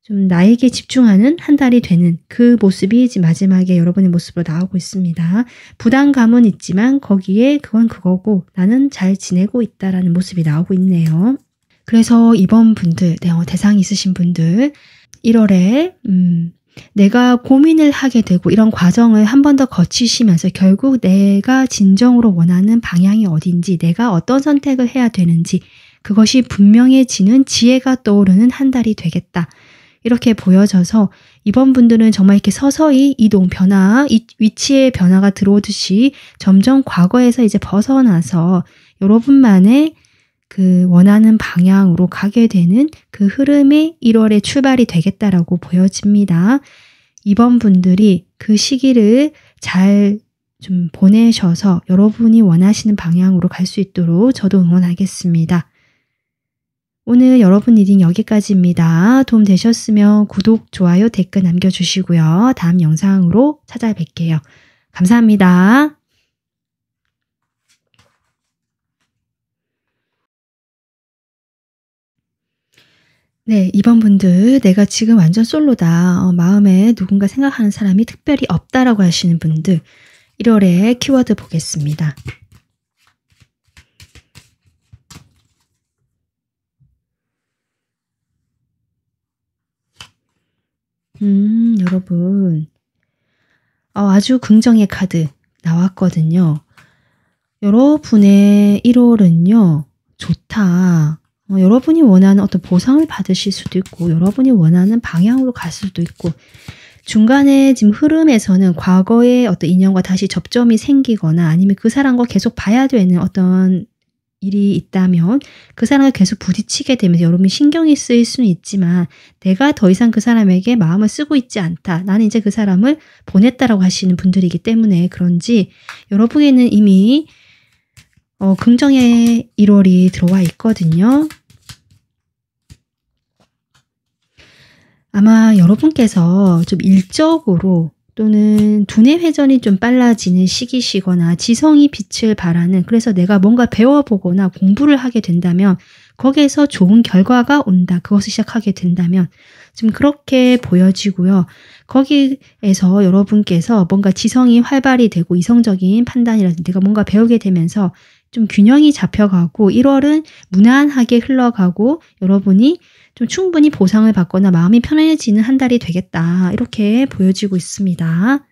좀 나에게 집중하는 한 달이 되는 그 모습이 지금 마지막에 여러분의 모습으로 나오고 있습니다. 부담감은 있지만 거기에 그건 그거고 나는 잘 지내고 있다라는 모습이 나오고 있네요. 그래서 이번 분들, 대상 있으신 분들 1월에 내가 고민을 하게 되고 이런 과정을 한 번 더 거치시면서 결국 내가 진정으로 원하는 방향이 어딘지 내가 어떤 선택을 해야 되는지 그것이 분명해지는 지혜가 떠오르는 한 달이 되겠다. 이렇게 보여져서 이번 분들은 정말 이렇게 서서히 이동, 변화, 위치의 변화가 들어오듯이 점점 과거에서 이제 벗어나서 여러분만의 그 원하는 방향으로 가게 되는 그 흐름의 1월의 출발이 되겠다라고 보여집니다. 이번 분들이 그 시기를 잘 좀 보내셔서 여러분이 원하시는 방향으로 갈 수 있도록 저도 응원하겠습니다. 오늘 여러분 리딩 여기까지입니다. 도움 되셨으면 구독, 좋아요, 댓글 남겨주시고요. 다음 영상으로 찾아뵐게요. 감사합니다. 네, 이번 분들 내가 지금 완전 솔로다. 마음에 누군가 생각하는 사람이 특별히 없다라고 하시는 분들 1월에 키워드 보겠습니다. 여러분 아주 긍정의 카드 나왔거든요. 여러분의 1월은요. 좋다. 여러분이 원하는 어떤 보상을 받으실 수도 있고 여러분이 원하는 방향으로 갈 수도 있고 중간에 지금 흐름에서는 과거의 어떤 인연과 다시 접점이 생기거나 아니면 그 사람과 계속 봐야 되는 어떤 일이 있다면 그 사람과 계속 부딪히게 되면서 여러분이 신경이 쓰일 수는 있지만 내가 더 이상 그 사람에게 마음을 쓰고 있지 않다. 나는 이제 그 사람을 보냈다라고 하시는 분들이기 때문에 그런지 여러분에는 이미 긍정의 1월이 들어와 있거든요. 아마 여러분께서 좀 일적으로 또는 두뇌 회전이 좀 빨라지는 시기시거나 지성이 빛을 발하는 그래서 내가 뭔가 배워보거나 공부를 하게 된다면 거기에서 좋은 결과가 온다. 그것을 시작하게 된다면 좀 그렇게 보여지고요. 거기에서 여러분께서 뭔가 지성이 활발히 되고 이성적인 판단이라든지 내가 뭔가 배우게 되면서 좀 균형이 잡혀가고 1월은 무난하게 흘러가고 여러분이 좀 충분히 보상을 받거나 마음이 편해지는 한 달이 되겠다. 이렇게 보여지고 있습니다.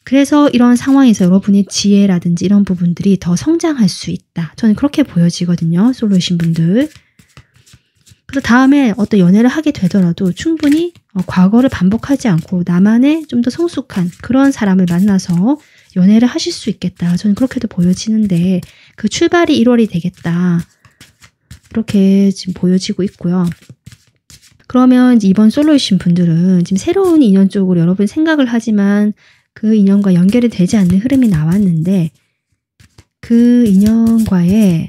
그래서 이런 상황에서 여러분의 지혜라든지 이런 부분들이 더 성장할 수 있다. 저는 그렇게 보여지거든요. 솔로이신 분들. 그래서 다음에 어떤 연애를 하게 되더라도 충분히 과거를 반복하지 않고 나만의 좀 더 성숙한 그런 사람을 만나서 연애를 하실 수 있겠다. 저는 그렇게도 보여지는데 그 출발이 1월이 되겠다. 이렇게 지금 보여지고 있고요. 그러면 이제 이번 솔로이신 분들은 지금 새로운 인연 쪽으로 여러분 생각을 하지만 그 인연과 연결이 되지 않는 흐름이 나왔는데 그 인연과의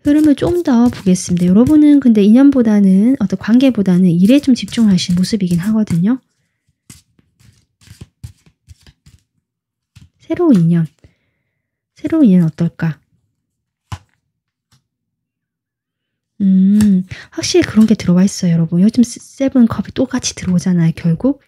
흐름을 좀 더 보겠습니다. 여러분은 근데 인연보다는 어떤 관계보다는 일에 좀 집중하신 모습이긴 하거든요. 새로운 인연. 새로운 인연 어떨까? 확실히 그런 게 들어와 있어요, 여러분. 요즘 세븐컵이 똑같이 들어오잖아요, 결국.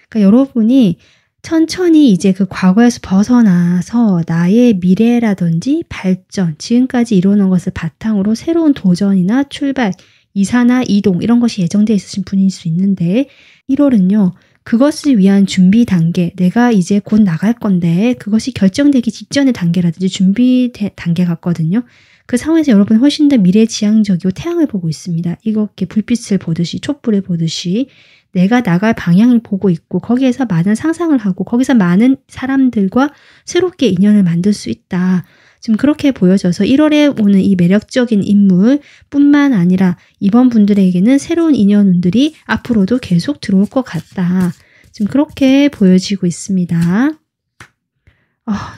그러니까 여러분이 천천히 이제 그 과거에서 벗어나서 나의 미래라든지 발전, 지금까지 이루어놓은 것을 바탕으로 새로운 도전이나 출발, 이사나 이동 이런 것이 예정되어 있으신 분일 수 있는데 1월은요. 그것을 위한 준비 단계, 내가 이제 곧 나갈 건데 그것이 결정되기 직전의 단계라든지 준비 단계 같거든요. 그 상황에서 여러분 훨씬 더 미래지향적이고 태양을 보고 있습니다. 이렇게 불빛을 보듯이 촛불을 보듯이 내가 나갈 방향을 보고 있고 거기에서 많은 상상을 하고 거기서 많은 사람들과 새롭게 인연을 만들 수 있다. 지금 그렇게 보여져서 1월에 오는 이 매력적인 인물 뿐만 아니라 이번 분들에게는 새로운 인연운들이 앞으로도 계속 들어올 것 같다. 지금 그렇게 보여지고 있습니다.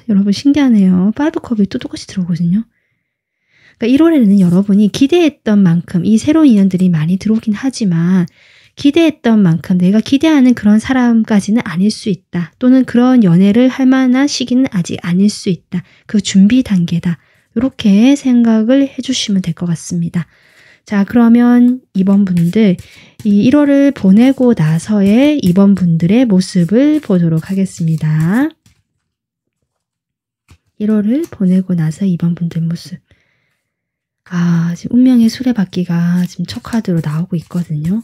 여러분 신기하네요. 5컵이 또 똑같이 들어오거든요. 그러니까 1월에는 여러분이 기대했던 만큼 이 새로운 인연들이 많이 들어오긴 하지만 기대했던 만큼 내가 기대하는 그런 사람까지는 아닐 수 있다. 또는 그런 연애를 할 만한 시기는 아직 아닐 수 있다. 그 준비 단계다. 이렇게 생각을 해주시면 될 것 같습니다. 자, 그러면 이번 분들 이 1월을 보내고 나서의 이번 분들의 모습을 보도록 하겠습니다. 1월을 보내고 나서 이번 분들 모습. 지금 운명의 수레바퀴가 지금 첫 카드로 나오고 있거든요.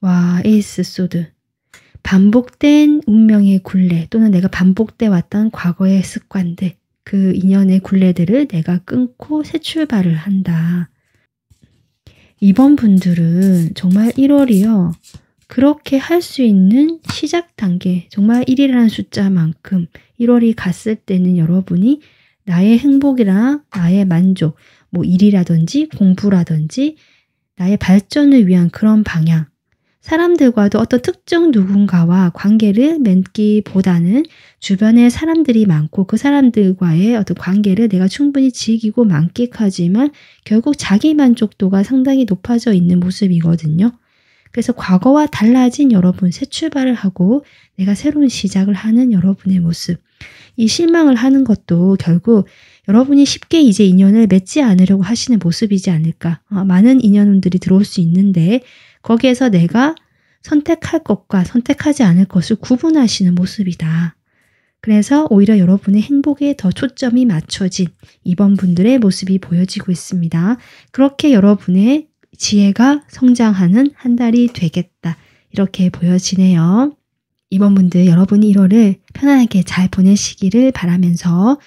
와, 에이스 소드. 반복된 운명의 굴레 또는 내가 반복돼 왔던 과거의 습관들, 그 인연의 굴레들을 내가 끊고 새 출발을 한다. 이번 분들은 정말 1월이요. 그렇게 할 수 있는 시작 단계, 정말 1이라는 숫자만큼 1월이 갔을 때는 여러분이 나의 행복이랑 나의 만족, 뭐 일이라든지 공부라든지 나의 발전을 위한 그런 방향, 사람들과도 어떤 특정 누군가와 관계를 맺기보다는 주변에 사람들이 많고 그 사람들과의 어떤 관계를 내가 충분히 즐기고 만끽하지만 결국 자기 만족도가 상당히 높아져 있는 모습이거든요. 그래서 과거와 달라진 여러분, 새 출발을 하고 내가 새로운 시작을 하는 여러분의 모습. 이 실망을 하는 것도 결국 여러분이 쉽게 이제 인연을 맺지 않으려고 하시는 모습이지 않을까. 많은 인연들이 들어올 수 있는데 거기에서 내가 선택할 것과 선택하지 않을 것을 구분하시는 모습이다. 그래서 오히려 여러분의 행복에 더 초점이 맞춰진 이번 분들의 모습이 보여지고 있습니다. 그렇게 여러분의 지혜가 성장하는 한 달이 되겠다. 이렇게 보여지네요. 이번 분들 여러분이 1월을 편안하게 잘 보내시기를 바라면서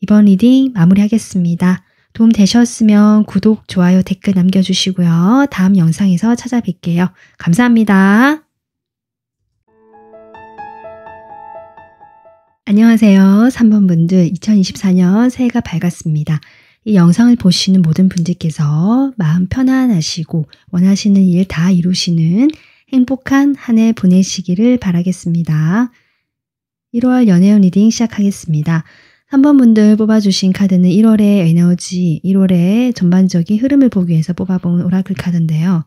이번 리딩 마무리하겠습니다. 도움 되셨으면 구독, 좋아요, 댓글 남겨주시고요. 다음 영상에서 찾아뵐게요. 감사합니다. 안녕하세요. 3번 분들 2024년 새해가 밝았습니다. 이 영상을 보시는 모든 분들께서 마음 편안하시고 원하시는 일 다 이루시는 행복한 한 해 보내시기를 바라겠습니다. 1월 연애운 리딩 시작하겠습니다. 3번 분들 뽑아주신 카드는 1월의 에너지, 1월의 전반적인 흐름을 보기 위해서 뽑아본 오라클 카드인데요.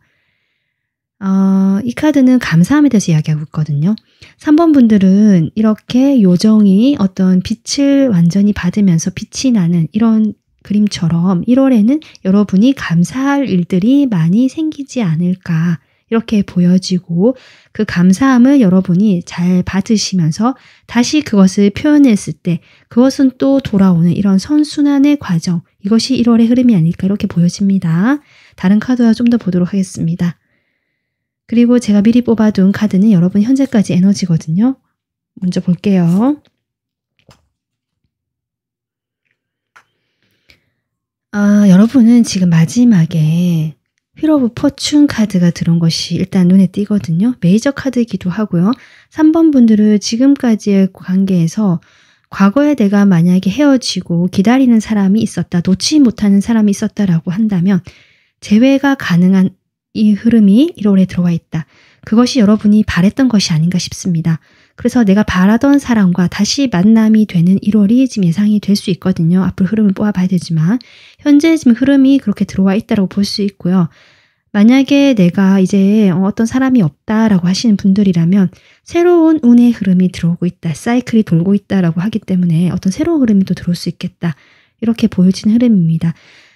이 카드는 감사함에 대해서 이야기하고 있거든요. 3번 분들은 이렇게 요정이 어떤 빛을 완전히 받으면서 빛이 나는 이런 그림처럼 1월에는 여러분이 감사할 일들이 많이 생기지 않을까 이렇게 보여지고 그 감사함을 여러분이 잘 받으시면서 다시 그것을 표현했을 때 그것은 또 돌아오는 이런 선순환의 과정, 이것이 1월의 흐름이 아닐까 이렇게 보여집니다. 다른 카드와 좀 더 보도록 하겠습니다. 그리고 제가 미리 뽑아둔 카드는 여러분 현재까지 에너지거든요. 먼저 볼게요. 여러분은 지금 마지막에 휠 오브 포춘 카드가 들어온 것이 일단 눈에 띄거든요. 메이저 카드이기도 하고요. 3번 분들은 지금까지의 관계에서 과거에 내가 만약에 헤어지고 기다리는 사람이 있었다, 놓지 못하는 사람이 있었다라고 한다면 재회가 가능한 이 흐름이 1월에 들어와 있다. 그것이 여러분이 바랬던 것이 아닌가 싶습니다. 그래서 내가 바라던 사람과 다시 만남이 되는 1월이 지금 예상이 될 수 있거든요. 앞으로 흐름을 뽑아봐야 되지만 현재 지금 흐름이 그렇게 들어와 있다고 볼 수 있고요. 만약에 내가 이제 어떤 사람이 없다라고 하시는 분들이라면 새로운 운의 흐름이 들어오고 있다. 사이클이 돌고 있다라고 하기 때문에 어떤 새로운 흐름이 또 들어올 수 있겠다. 이렇게 보여지는 흐름입니다.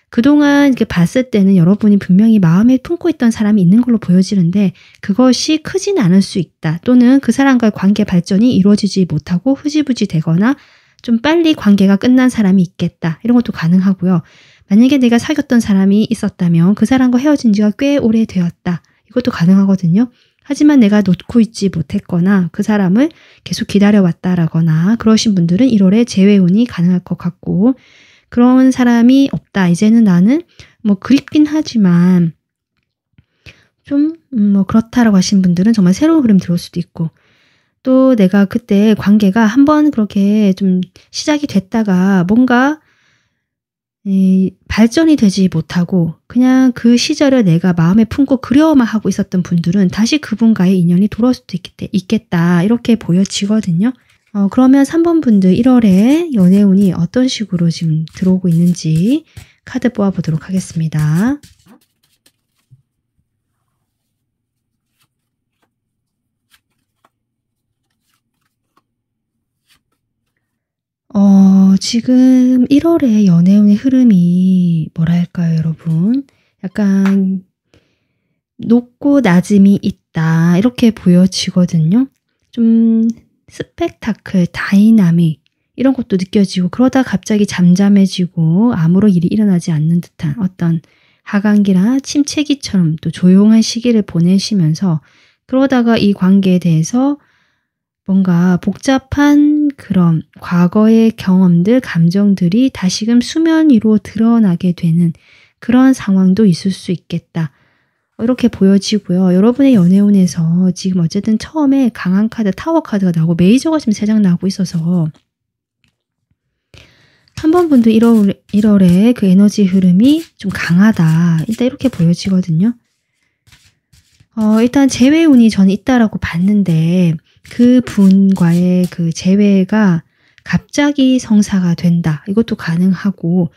그동안 이렇게 봤을 때는 여러분이 분명히 마음에 품고 있던 사람이 있는 걸로 보여지는데 그것이 크진 않을 수 있다. 또는 그 사람과의 관계 발전이 이루어지지 못하고 흐지부지 되거나 좀 빨리 관계가 끝난 사람이 있겠다. 이런 것도 가능하고요. 만약에 내가 사귀었던 사람이 있었다면 그 사람과 헤어진 지가 꽤 오래되었다. 이것도 가능하거든요. 하지만 내가 놓고 있지 못했거나 그 사람을 계속 기다려왔다라거나 그러신 분들은 1월에 재회운이 가능할 것 같고 그런 사람이 없다. 이제는 나는 뭐 그립긴 하지만 좀 뭐 그렇다라고 하신 분들은 정말 새로운 흐름 들어올 수도 있고 또 내가 그때 관계가 한번 그렇게 좀 시작이 됐다가 뭔가 발전이 되지 못하고 그냥 그 시절을 내가 마음에 품고 그리워만 하고 있었던 분들은 다시 그분과의 인연이 돌아올 수도 있겠다 이렇게 보여지거든요. 그러면 3번 분들 1월에 연애운이 어떤 식으로 지금 들어오고 있는지 카드 뽑아보도록 하겠습니다. 지금 1월에 연애운의 흐름이 뭐랄까요, 여러분? 약간 높고 낮음이 있다 이렇게 보여지거든요. 좀 스펙타클, 다이나믹 이런 것도 느껴지고 그러다 갑자기 잠잠해지고 아무런 일이 일어나지 않는 듯한 어떤 하강기나 침체기처럼 또 조용한 시기를 보내시면서 그러다가 이 관계에 대해서 뭔가 복잡한 그런 과거의 경험들, 감정들이 다시금 수면 위로 드러나게 되는 그런 상황도 있을 수 있겠다. 이렇게 보여지고요. 여러분의 연애운에서 지금 어쨌든 처음에 강한 카드, 타워 카드가 나오고 메이저가 지금 3장 나오고 있어서 3번 분도 1월에 그 에너지 흐름이 좀 강하다. 일단 이렇게 보여지거든요. 일단 재회운이 저는 있다라고 봤는데 그 분과의 그 재회가 갑자기 성사가 된다. 이것도 가능하고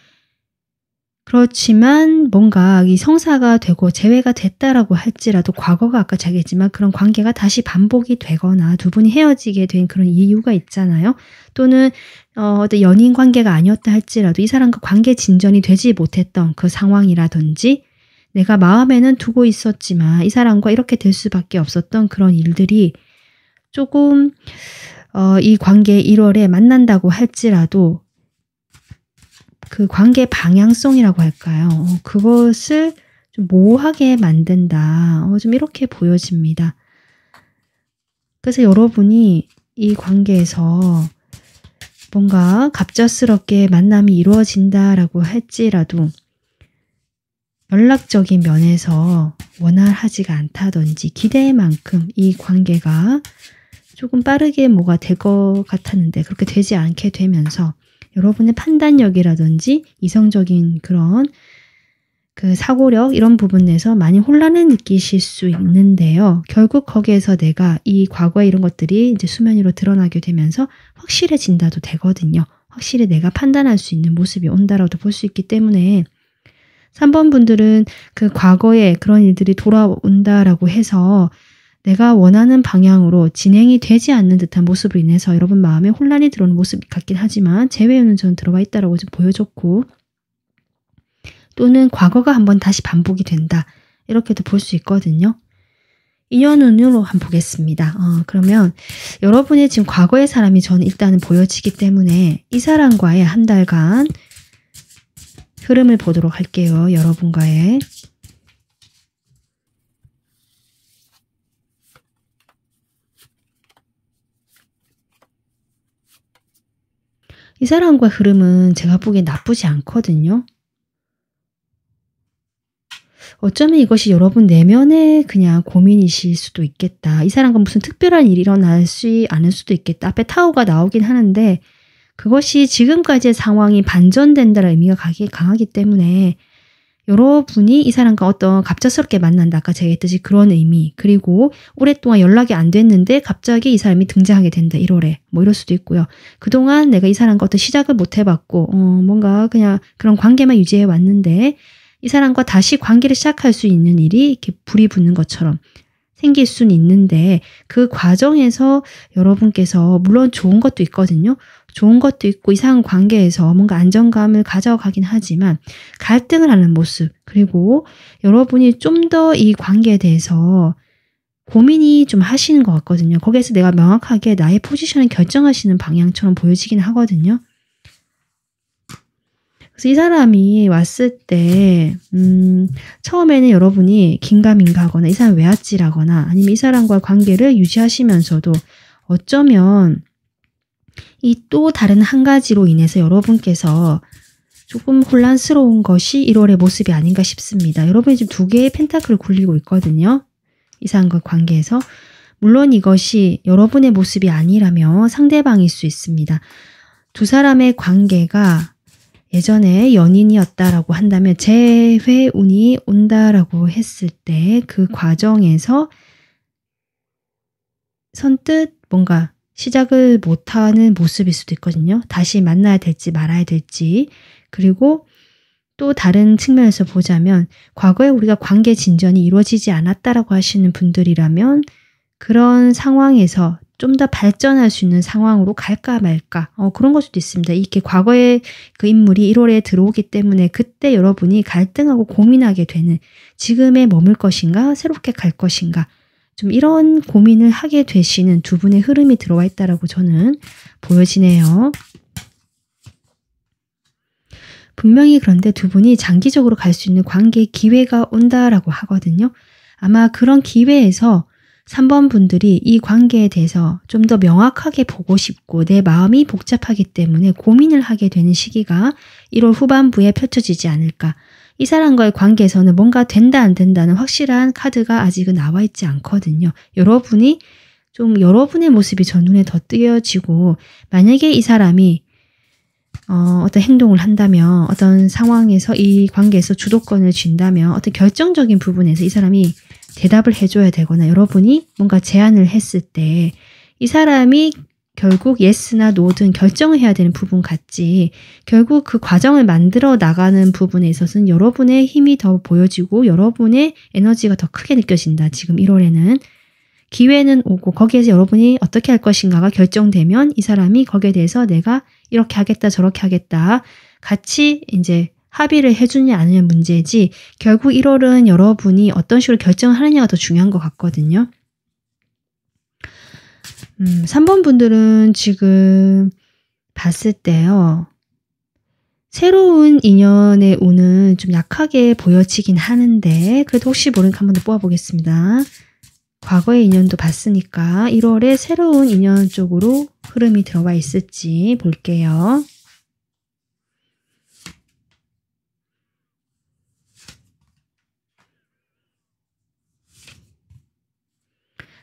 그렇지만 뭔가 이 성사가 되고 재회가 됐다라고 할지라도 과거가 아까 자기했지만 그런 관계가 다시 반복이 되거나 두 분이 헤어지게 된 그런 이유가 있잖아요. 또는 어떤 연인 관계가 아니었다 할지라도 이 사람과 관계 진전이 되지 못했던 그 상황이라든지 내가 마음에는 두고 있었지만 이 사람과 이렇게 될 수밖에 없었던 그런 일들이 조금 이 관계 1월에 만난다고 할지라도 그 관계 방향성이라고 할까요? 그것을 좀 모호하게 만든다. 좀 이렇게 보여집니다. 그래서 여러분이 이 관계에서 뭔가 갑작스럽게 만남이 이루어진다라고 할지라도 연락적인 면에서 원활하지가 않다든지 기대만큼 이 관계가 조금 빠르게 뭐가 될 것 같았는데 그렇게 되지 않게 되면서 여러분의 판단력이라든지 이성적인 그런 그 사고력 이런 부분에서 많이 혼란을 느끼실 수 있는데요. 결국 거기에서 내가 이 과거의 이런 것들이 이제 수면 위로 드러나게 되면서 확실해진다도 되거든요. 확실히 내가 판단할 수 있는 모습이 온다라도 볼 수 있기 때문에 3번 분들은 그 과거에 그런 일들이 돌아온다라고 해서 내가 원하는 방향으로 진행이 되지 않는 듯한 모습으로 인해서 여러분 마음에 혼란이 들어오는 모습 같긴 하지만 재회운은 저는 들어와 있다라고 좀 보여줬고 또는 과거가 한번 다시 반복이 된다. 이렇게도 볼 수 있거든요. 인연운으로 한번 보겠습니다. 그러면 여러분의 지금 과거의 사람이 저는 일단은 보여지기 때문에 이 사람과의 한 달간 흐름을 보도록 할게요. 여러분과의. 이 사람과 흐름은 제가 보기엔 나쁘지 않거든요. 어쩌면 이것이 여러분 내면의 그냥 고민이실 수도 있겠다. 이 사람과 무슨 특별한 일이 일어나지 않을 수도 있겠다. 앞에 타워가 나오긴 하는데 그것이 지금까지의 상황이 반전된다는 의미가 강하기 때문에 여러분이 이 사람과 어떤 갑작스럽게 만난다. 아까 제가 했듯이 그런 의미. 그리고 오랫동안 연락이 안 됐는데 갑자기 이 사람이 등장하게 된다. 1월에. 뭐 이럴 수도 있고요. 그동안 내가 이 사람과 어떤 시작을 못 해봤고 뭔가 그냥 그런 관계만 유지해 왔는데 이 사람과 다시 관계를 시작할 수 있는 일이 이렇게 불이 붙는 것처럼 생길 수는 있는데 그 과정에서 여러분께서 물론 좋은 것도 있거든요. 좋은 것도 있고 이상 관계에서 뭔가 안정감을 가져가긴 하지만 갈등을 하는 모습 그리고 여러분이 좀 더 이 관계에 대해서 고민이 좀 하시는 것 같거든요. 거기에서 내가 명확하게 나의 포지션을 결정하시는 방향처럼 보여지긴 하거든요. 그래서 이 사람이 왔을 때 처음에는 여러분이 긴가민가 하거나 이 사람 왜 왔지라거나 아니면 이 사람과 관계를 유지하시면서도 어쩌면 이 또 다른 한 가지로 인해서 여러분께서 조금 혼란스러운 것이 1월의 모습이 아닌가 싶습니다. 여러분이 지금 2개의 펜타클을 굴리고 있거든요. 이 사람과 관계에서 물론 이것이 여러분의 모습이 아니라면 상대방일 수 있습니다. 두 사람의 관계가 예전에 연인이었다라고 한다면 재회운이 온다라고 했을 때 그 과정에서 선뜻 뭔가 시작을 못하는 모습일 수도 있거든요. 다시 만나야 될지 말아야 될지. 그리고 또 다른 측면에서 보자면 과거에 우리가 관계 진전이 이루어지지 않았다라고 하시는 분들이라면 그런 상황에서 좀 더 발전할 수 있는 상황으로 갈까 말까 그런 걸 수도 있습니다. 이렇게 과거에 그 인물이 1월에 들어오기 때문에 그때 여러분이 갈등하고 고민하게 되는 지금에 머물 것인가 새롭게 갈 것인가 좀 이런 고민을 하게 되시는 두 분의 흐름이 들어와 있다라고 저는 보여지네요. 분명히 그런데 두 분이 장기적으로 갈 수 있는 관계의 기회가 온다라고 하거든요. 아마 그런 기회에서 3번 분들이 이 관계에 대해서 좀 더 명확하게 보고 싶고 내 마음이 복잡하기 때문에 고민을 하게 되는 시기가 1월 후반부에 펼쳐지지 않을까. 이 사람과의 관계에서는 뭔가 된다 안 된다는 확실한 카드가 아직은 나와 있지 않거든요. 여러분이 좀 여러분의 모습이 저 눈에 더 띄어지고 만약에 이 사람이 어떤 행동을 한다면 어떤 상황에서 이 관계에서 주도권을 쥔다면 어떤 결정적인 부분에서 이 사람이 대답을 해줘야 되거나 여러분이 뭔가 제안을 했을 때 이 사람이 결국 예스나 노든 결정을 해야 되는 부분 같지 결국 그 과정을 만들어 나가는 부분에 있어서는 여러분의 힘이 더 보여지고 여러분의 에너지가 더 크게 느껴진다. 지금 1월에는 기회는 오고 거기에서 여러분이 어떻게 할 것인가가 결정되면 이 사람이 거기에 대해서 내가 이렇게 하겠다 저렇게 하겠다 같이 이제 합의를 해주냐 아니냐 문제지 결국 1월은 여러분이 어떤 식으로 결정을 하느냐가 더 중요한 것 같거든요. 3번 분들은 지금 봤을 때요. 새로운 인연의 운은 좀 약하게 보여지긴 하는데 그래도 혹시 모르니까 한번 더 뽑아보겠습니다. 과거의 인연도 봤으니까 1월에 새로운 인연 쪽으로 흐름이 들어와 있을지 볼게요.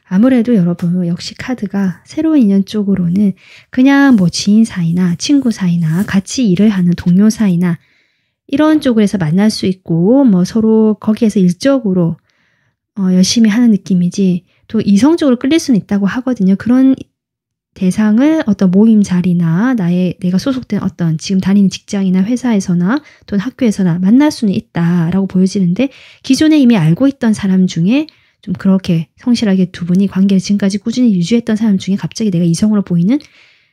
아무래도 여러분 역시 카드가 새로운 인연 쪽으로는 그냥 뭐 지인 사이나 친구 사이나 같이 일을 하는 동료 사이나 이런 쪽에서 만날 수 있고 뭐 서로 거기에서 일적으로 열심히 하는 느낌이지 또 이성적으로 끌릴 수는 있다고 하거든요. 그런 대상을 어떤 모임 자리나 내가 소속된 어떤 지금 다니는 직장이나 회사에서나 또는 학교에서나 만날 수는 있다라고 보여지는데 기존에 이미 알고 있던 사람 중에 좀 그렇게 성실하게 두 분이 관계를 지금까지 꾸준히 유지했던 사람 중에 갑자기 내가 이성으로 보이는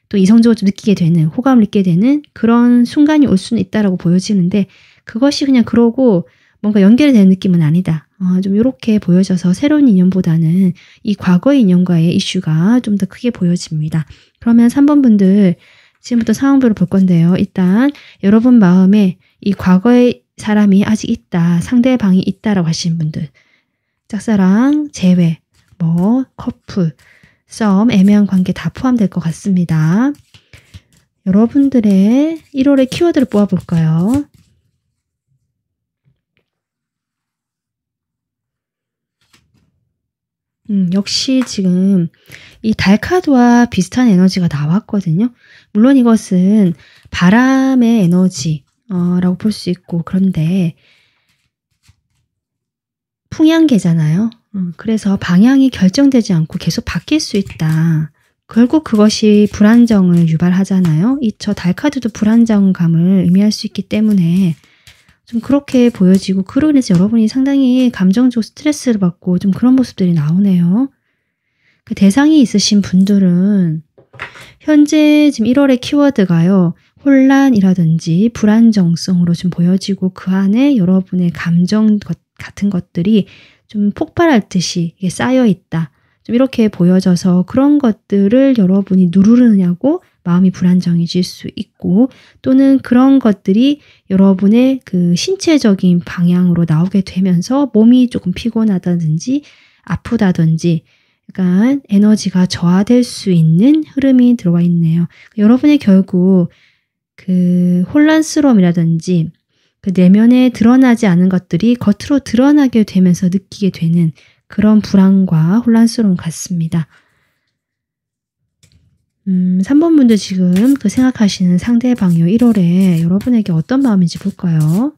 또 이성적으로 좀 느끼게 되는 호감을 느끼게 되는 그런 순간이 올 수는 있다라고 보여지는데 그것이 그냥 그러고 뭔가 연결이 되는 느낌은 아니다. 좀 이렇게 보여져서 새로운 인연보다는 이 과거의 인연과의 이슈가 좀 더 크게 보여집니다. 그러면 3번 분들 지금부터 상황별로 볼 건데요. 일단 여러분 마음에 이 과거의 사람이 아직 있다. 상대방이 있다라고 하시는 분들 짝사랑, 재회, 뭐 커플, 썸, 애매한 관계 다 포함될 것 같습니다. 여러분들의 1월의 키워드를 뽑아볼까요? 역시 지금 이 달 카드와 비슷한 에너지가 나왔거든요. 물론 이것은 바람의 에너지라고 볼 수 있고 그런데 풍향계잖아요. 그래서 방향이 결정되지 않고 계속 바뀔 수 있다. 결국 그것이 불안정을 유발하잖아요. 저 달카드도 불안정감을 의미할 수 있기 때문에 좀 그렇게 보여지고 그로 인해서 여러분이 상당히 감정적 스트레스를 받고 좀 그런 모습들이 나오네요. 그 대상이 있으신 분들은 현재 지금 1월의 키워드가요. 혼란이라든지 불안정성으로 좀 보여지고 그 안에 여러분의 감정 같은 것들이 좀 폭발할 듯이 이게 쌓여 있다. 좀 이렇게 보여져서 그런 것들을 여러분이 누르느냐고 마음이 불안정해질 수 있고 또는 그런 것들이 여러분의 그 신체적인 방향으로 나오게 되면서 몸이 조금 피곤하다든지 아프다든지 약간 에너지가 저하될 수 있는 흐름이 들어와 있네요. 여러분의 결국 그 혼란스러움이라든지 그 내면에 드러나지 않은 것들이 겉으로 드러나게 되면서 느끼게 되는 그런 불안과 혼란스러움 같습니다. 3번 분들 지금 그 생각하시는 상대방이요. 1월에 여러분에게 어떤 마음인지 볼까요?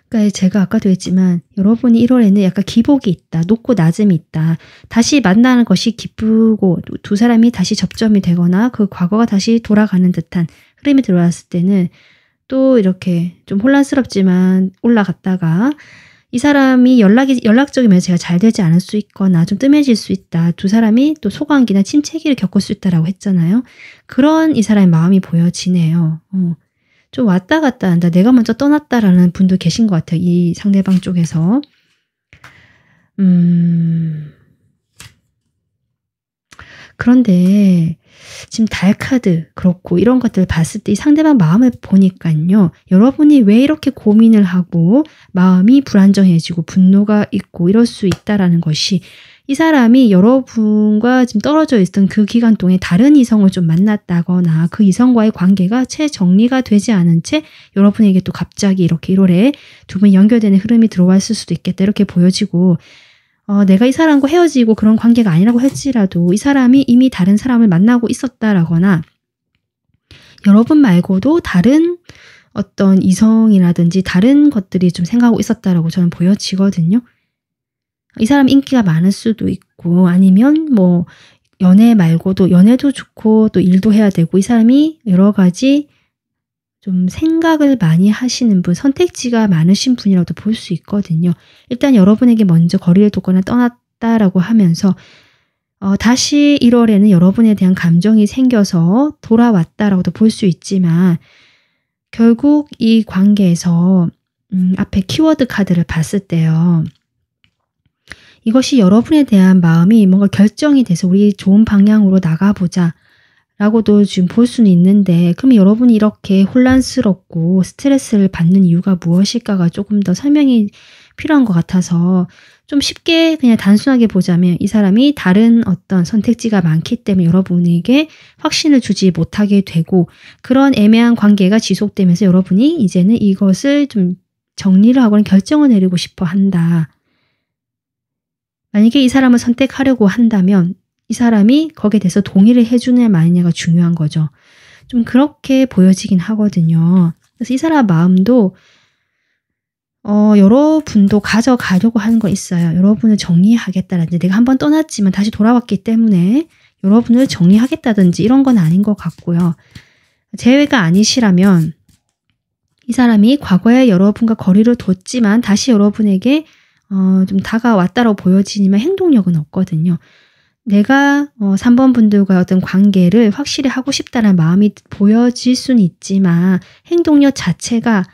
그러니까 제가 아까도 했지만 여러분이 1월에는 약간 기복이 있다. 높고 낮음이 있다. 다시 만나는 것이 기쁘고 두 사람이 다시 접점이 되거나 그 과거가 다시 돌아가는 듯한 흐름이 들어왔을 때는 또 이렇게 좀 혼란스럽지만 올라갔다가 이 사람이 연락적이면 제가 잘 되지 않을 수 있거나 좀 뜸해질 수 있다. 두 사람이 또 소강기나 침체기를 겪을 수 있다라고 했잖아요. 그런 이 사람의 마음이 보여지네요. 좀 왔다 갔다 한다. 내가 먼저 떠났다라는 분도 계신 것 같아요. 이 상대방 쪽에서. 그런데 지금 달 카드 그렇고 이런 것들을 봤을 때 이 상대방 마음을 보니까요. 여러분이 왜 이렇게 고민을 하고 마음이 불안정해지고 분노가 있고 이럴 수 있다라는 것이 이 사람이 여러분과 지금 떨어져 있던 그 기간 동안에 다른 이성을 좀 만났다거나 그 이성과의 관계가 채 정리가 되지 않은 채 여러분에게 또 갑자기 이렇게 1월에 두 분이 연결되는 흐름이 들어왔을 수도 있겠다 이렇게 보여지고 내가 이 사람과 헤어지고 그런 관계가 아니라고 할지라도 이 사람이 이미 다른 사람을 만나고 있었다라거나 여러분 말고도 다른 어떤 이성이라든지 다른 것들이 좀 생각하고 있었다라고 저는 보여지거든요. 이 사람 인기가 많을 수도 있고 아니면 뭐 연애 말고도 연애도 좋고 또 일도 해야 되고 이 사람이 여러 가지 좀 생각을 많이 하시는 분, 선택지가 많으신 분이라고도 볼 수 있거든요. 일단 여러분에게 먼저 거리를 뒀거나 떠났다라고 하면서 다시 1월에는 여러분에 대한 감정이 생겨서 돌아왔다라고도 볼 수 있지만 결국 이 관계에서 앞에 키워드 카드를 봤을 때요. 이것이 여러분에 대한 마음이 뭔가 결정이 돼서 우리 좋은 방향으로 나가보자 라고도 지금 볼 수는 있는데 그럼 여러분이 이렇게 혼란스럽고 스트레스를 받는 이유가 무엇일까가 조금 더 설명이 필요한 것 같아서 좀 쉽게 그냥 단순하게 보자면 이 사람이 다른 어떤 선택지가 많기 때문에 여러분에게 확신을 주지 못하게 되고 그런 애매한 관계가 지속되면서 여러분이 이제는 이것을 좀 정리를 하거나 결정을 내리고 싶어 한다. 만약에 이 사람을 선택하려고 한다면 이 사람이 거기에 대해서 동의를 해주느냐 마느냐가 중요한 거죠. 좀 그렇게 보여지긴 하거든요. 그래서 이 사람 마음도 여러분도 가져가려고 하는 거 있어요. 여러분을 정리하겠다든지 내가 한번 떠났지만 다시 돌아왔기 때문에 여러분을 정리하겠다든지 이런 건 아닌 것 같고요. 재회가 아니시라면 이 사람이 과거에 여러분과 거리를 뒀지만 다시 여러분에게 좀 다가왔다고 보여지지만 행동력은 없거든요. 내가 3번 분들과 어떤 관계를 확실히 하고 싶다는 마음이 보여질 수는 있지만 행동력 자체가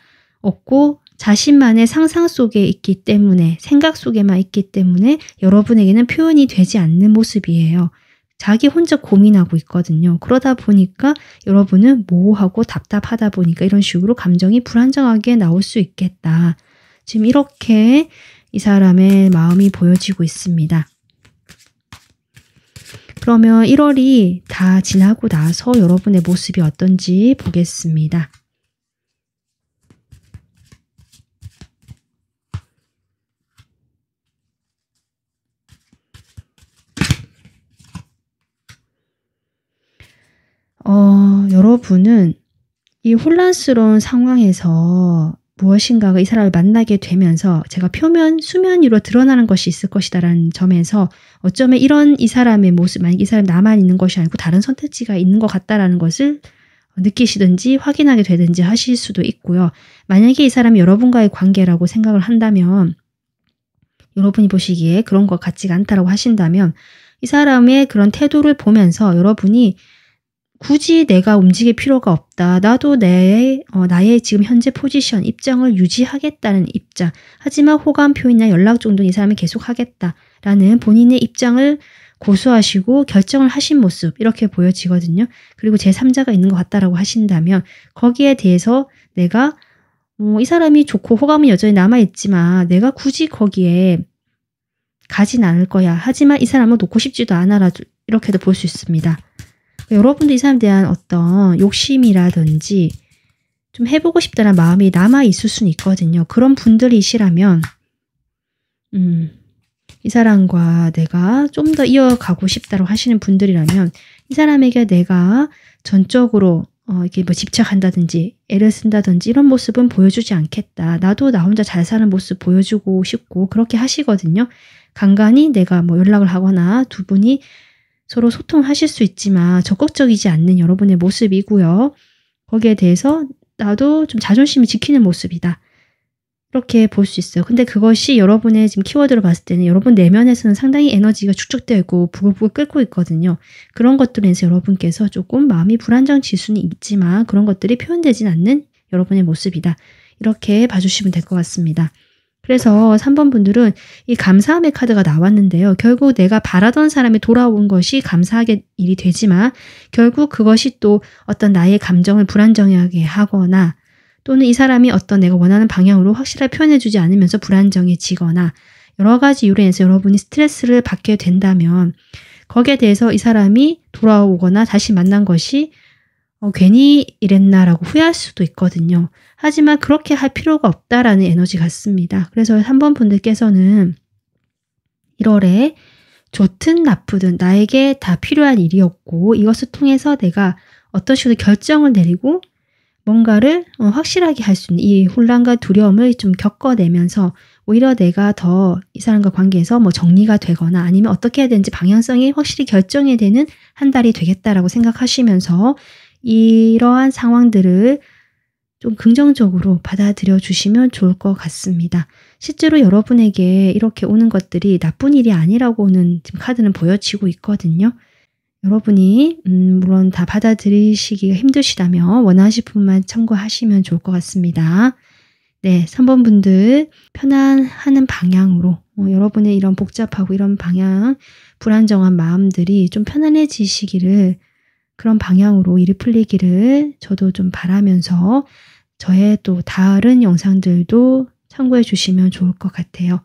없고 자신만의 상상 속에 있기 때문에 생각 속에만 있기 때문에 여러분에게는 표현이 되지 않는 모습이에요. 자기 혼자 고민하고 있거든요. 그러다 보니까 여러분은 모호하고 답답하다 보니까 이런 식으로 감정이 불안정하게 나올 수 있겠다. 지금 이렇게 이 사람의 마음이 보여지고 있습니다. 그러면 1월이 다 지나고 나서 여러분의 모습이 어떤지 보겠습니다. 여러분은 이 혼란스러운 상황에서 무엇인가가 이 사람을 만나게 되면서 제가 수면 위로 드러나는 것이 있을 것이다라는 점에서 어쩌면 이런 이 사람의 모습, 만약 이 사람이 나만 있는 것이 아니고 다른 선택지가 있는 것 같다라는 것을 느끼시든지 확인하게 되든지 하실 수도 있고요. 만약에 이 사람이 여러분과의 관계라고 생각을 한다면 여러분이 보시기에 그런 것 같지가 않다라고 하신다면 이 사람의 그런 태도를 보면서 여러분이 굳이 내가 움직일 필요가 없다. 나도 나의 지금 현재 포지션, 입장을 유지하겠다는 입장. 하지만 호감 표현이나 연락 정도는 이 사람이 계속 하겠다라는 본인의 입장을 고수하시고 결정을 하신 모습 이렇게 보여지거든요. 그리고 제3자가 있는 것 같다라고 하신다면 거기에 대해서 내가 이 사람이 좋고 호감은 여전히 남아있지만 내가 굳이 거기에 가진 않을 거야. 하지만 이 사람을 놓고 싶지도 않아라. 이렇게도 볼 수 있습니다. 여러분도 이 사람에 대한 어떤 욕심이라든지 좀 해보고 싶다는 마음이 남아 있을 수는 있거든요. 그런 분들이시라면 이 사람과 내가 좀 더 이어가고 싶다고 하시는 분들이라면 이 사람에게 내가 전적으로 이렇게 뭐 집착한다든지 애를 쓴다든지 이런 모습은 보여주지 않겠다. 나도 나 혼자 잘 사는 모습 보여주고 싶고 그렇게 하시거든요. 간간히 내가 뭐 연락을 하거나 두 분이 서로 소통하실 수 있지만 적극적이지 않는 여러분의 모습이고요. 거기에 대해서 나도 좀 자존심을 지키는 모습이다. 이렇게 볼 수 있어요. 근데 그것이 여러분의 지금 키워드로 봤을 때는 여러분 내면에서는 상당히 에너지가 축적되어 있고 부글부글 끓고 있거든요. 그런 것들로 인해서 여러분께서 조금 마음이 불안정해질 수는 있지만 그런 것들이 표현되진 않는 여러분의 모습이다. 이렇게 봐주시면 될 것 같습니다. 그래서 3번 분들은 이 감사함의 카드가 나왔는데요. 결국 내가 바라던 사람이 돌아온 것이 감사하게 일이 되지만 결국 그것이 또 어떤 나의 감정을 불안정하게 하거나 또는 이 사람이 어떤 내가 원하는 방향으로 확실하게 표현해주지 않으면서 불안정해지거나 여러 가지 이유로 인해서 여러분이 스트레스를 받게 된다면 거기에 대해서 이 사람이 돌아오거나 다시 만난 것이 괜히 이랬나라고 후회할 수도 있거든요. 하지만 그렇게 할 필요가 없다라는 에너지 같습니다. 그래서 3번 분들께서는 1월에 좋든 나쁘든 나에게 다 필요한 일이었고 이것을 통해서 내가 어떤 식으로 결정을 내리고 뭔가를 확실하게 할 수 있는 이 혼란과 두려움을 좀 겪어내면서 오히려 내가 더 이 사람과 관계에서 뭐 정리가 되거나 아니면 어떻게 해야 되는지 방향성이 확실히 결정이 되는 한 달이 되겠다라고 생각하시면서 이러한 상황들을 좀 긍정적으로 받아들여 주시면 좋을 것 같습니다. 실제로 여러분에게 이렇게 오는 것들이 나쁜 일이 아니라고는 지금 카드는 보여지고 있거든요. 여러분이 물론 다 받아들이시기가 힘드시다면 원하실 부분만 참고하시면 좋을 것 같습니다. 네, 3번 분들 편안하는 방향으로 여러분의 이런 복잡하고 이런 방향, 불안정한 마음들이 좀 편안해지시기를 그런 방향으로 일이 풀리기를 저도 좀 바라면서 저의 또 다른 영상들도 참고해 주시면 좋을 것 같아요.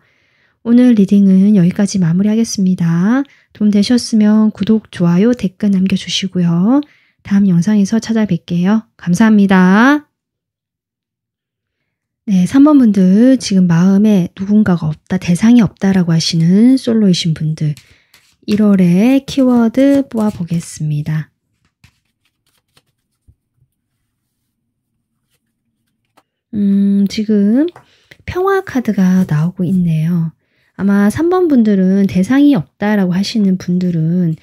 오늘 리딩은 여기까지 마무리하겠습니다. 도움 되셨으면 구독, 좋아요, 댓글 남겨주시고요. 다음 영상에서 찾아뵐게요. 감사합니다. 네, 3번 분들 지금 마음에 누군가가 없다, 대상이 없다라고 하시는 솔로이신 분들 1월에 키워드 뽑아보겠습니다. 지금 평화 카드가 나오고 있네요. 아마 3번 분들은 대상이 없다라고 하시는 분들은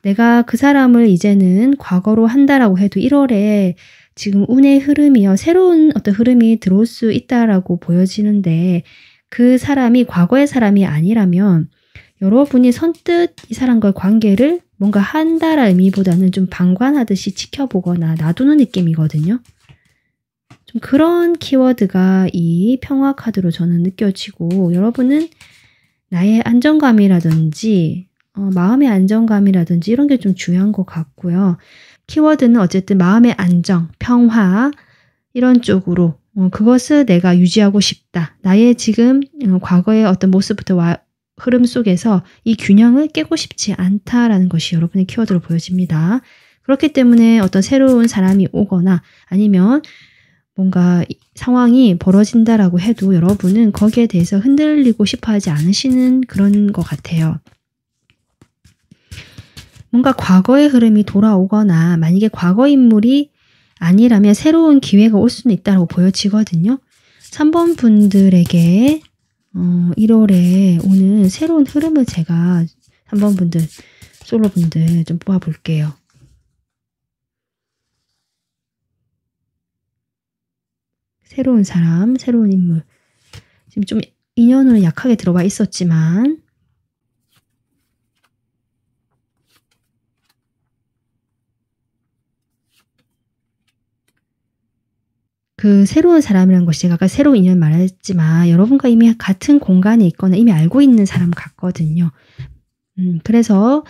내가 그 사람을 이제는 과거로 한다라고 해도 1월에 지금 운의 흐름이요. 새로운 어떤 흐름이 들어올 수 있다라고 보여지는데 그 사람이 과거의 사람이 아니라면 여러분이 선뜻 이 사람과의 관계를 뭔가 한다라는 의미보다는 좀 방관하듯이 지켜보거나 놔두는 느낌이거든요. 좀 그런 키워드가 이 평화 카드로 저는 느껴지고 여러분은 나의 안정감이라든지 마음의 안정감이라든지 이런 게 좀 중요한 것 같고요. 키워드는 어쨌든 마음의 안정, 평화 이런 쪽으로 그것을 내가 유지하고 싶다. 나의 지금 과거의 어떤 모습부터 흐름 속에서 이 균형을 깨고 싶지 않다라는 것이 여러분의 키워드로 보여집니다. 그렇기 때문에 어떤 새로운 사람이 오거나 아니면 뭔가 상황이 벌어진다라고 해도 여러분은 거기에 대해서 흔들리고 싶어 하지 않으시는 그런 것 같아요. 뭔가 과거의 흐름이 돌아오거나 만약에 과거 인물이 아니라면 새로운 기회가 올 수는 있다고 보여지거든요. 3번 분들에게 1월에 오는 새로운 흐름을 제가 3번 분들, 솔로 분들 좀 뽑아볼게요. 새로운 사람, 새로운 인물. 지금 좀 인연으로 약하게 들어와 있었지만 그 새로운 사람이라는 것이 제가 아까 새로운 인연 말했지만 여러분과 이미 같은 공간에 있거나 이미 알고 있는 사람 같거든요. 그래서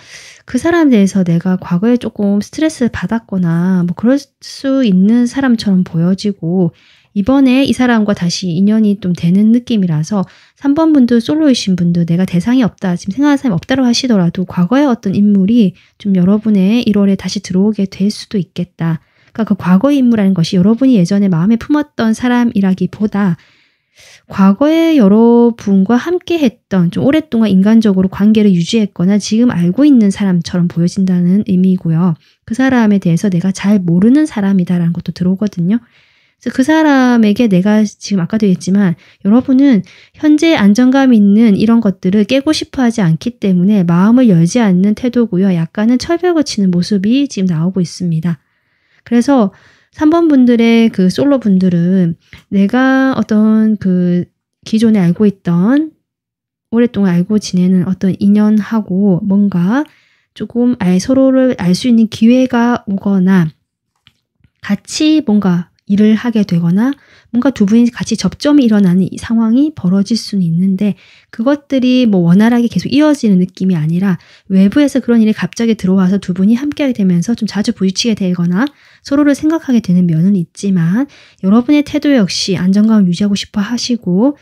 그 사람에 대해서 내가 과거에 조금 스트레스를 받았거나 뭐 그럴 수 있는 사람처럼 보여지고 이번에 이 사람과 다시 인연이 좀 되는 느낌이라서 3번 분들 솔로이신 분들 내가 대상이 없다 지금 생각하는 사람이 없다고 하시더라도 과거의 어떤 인물이 좀 여러분의 1월에 다시 들어오게 될 수도 있겠다. 그러니까 그 과거의 인물이라는 것이 여러분이 예전에 마음에 품었던 사람이라기보다 과거에 여러분과 함께 했던 좀 오랫동안 인간적으로 관계를 유지했거나 지금 알고 있는 사람처럼 보여진다는 의미고요. 그 사람에 대해서 내가 잘 모르는 사람이다라는 것도 들어오거든요. 그래서 그 사람에게 내가 지금 아까도 얘기했지만 여러분은 현재 안정감 있는 이런 것들을 깨고 싶어 하지 않기 때문에 마음을 열지 않는 태도고요. 약간은 철벽을 치는 모습이 지금 나오고 있습니다. 그래서 3번 분들의 그 솔로 분들은 내가 어떤 그 기존에 알고 있던 오랫동안 알고 지내는 어떤 인연하고 뭔가 조금 서로를 알 수 있는 기회가 오거나 같이 뭔가 일을 하게 되거나 뭔가 두 분이 같이 접점이 일어나는 이 상황이 벌어질 수는 있는데 그것들이 뭐 원활하게 계속 이어지는 느낌이 아니라 외부에서 그런 일이 갑자기 들어와서 두 분이 함께하게 되면서 좀 자주 부딪히게 되거나 서로를 생각하게 되는 면은 있지만 여러분의 태도 역시 안정감을 유지하고 싶어 하시고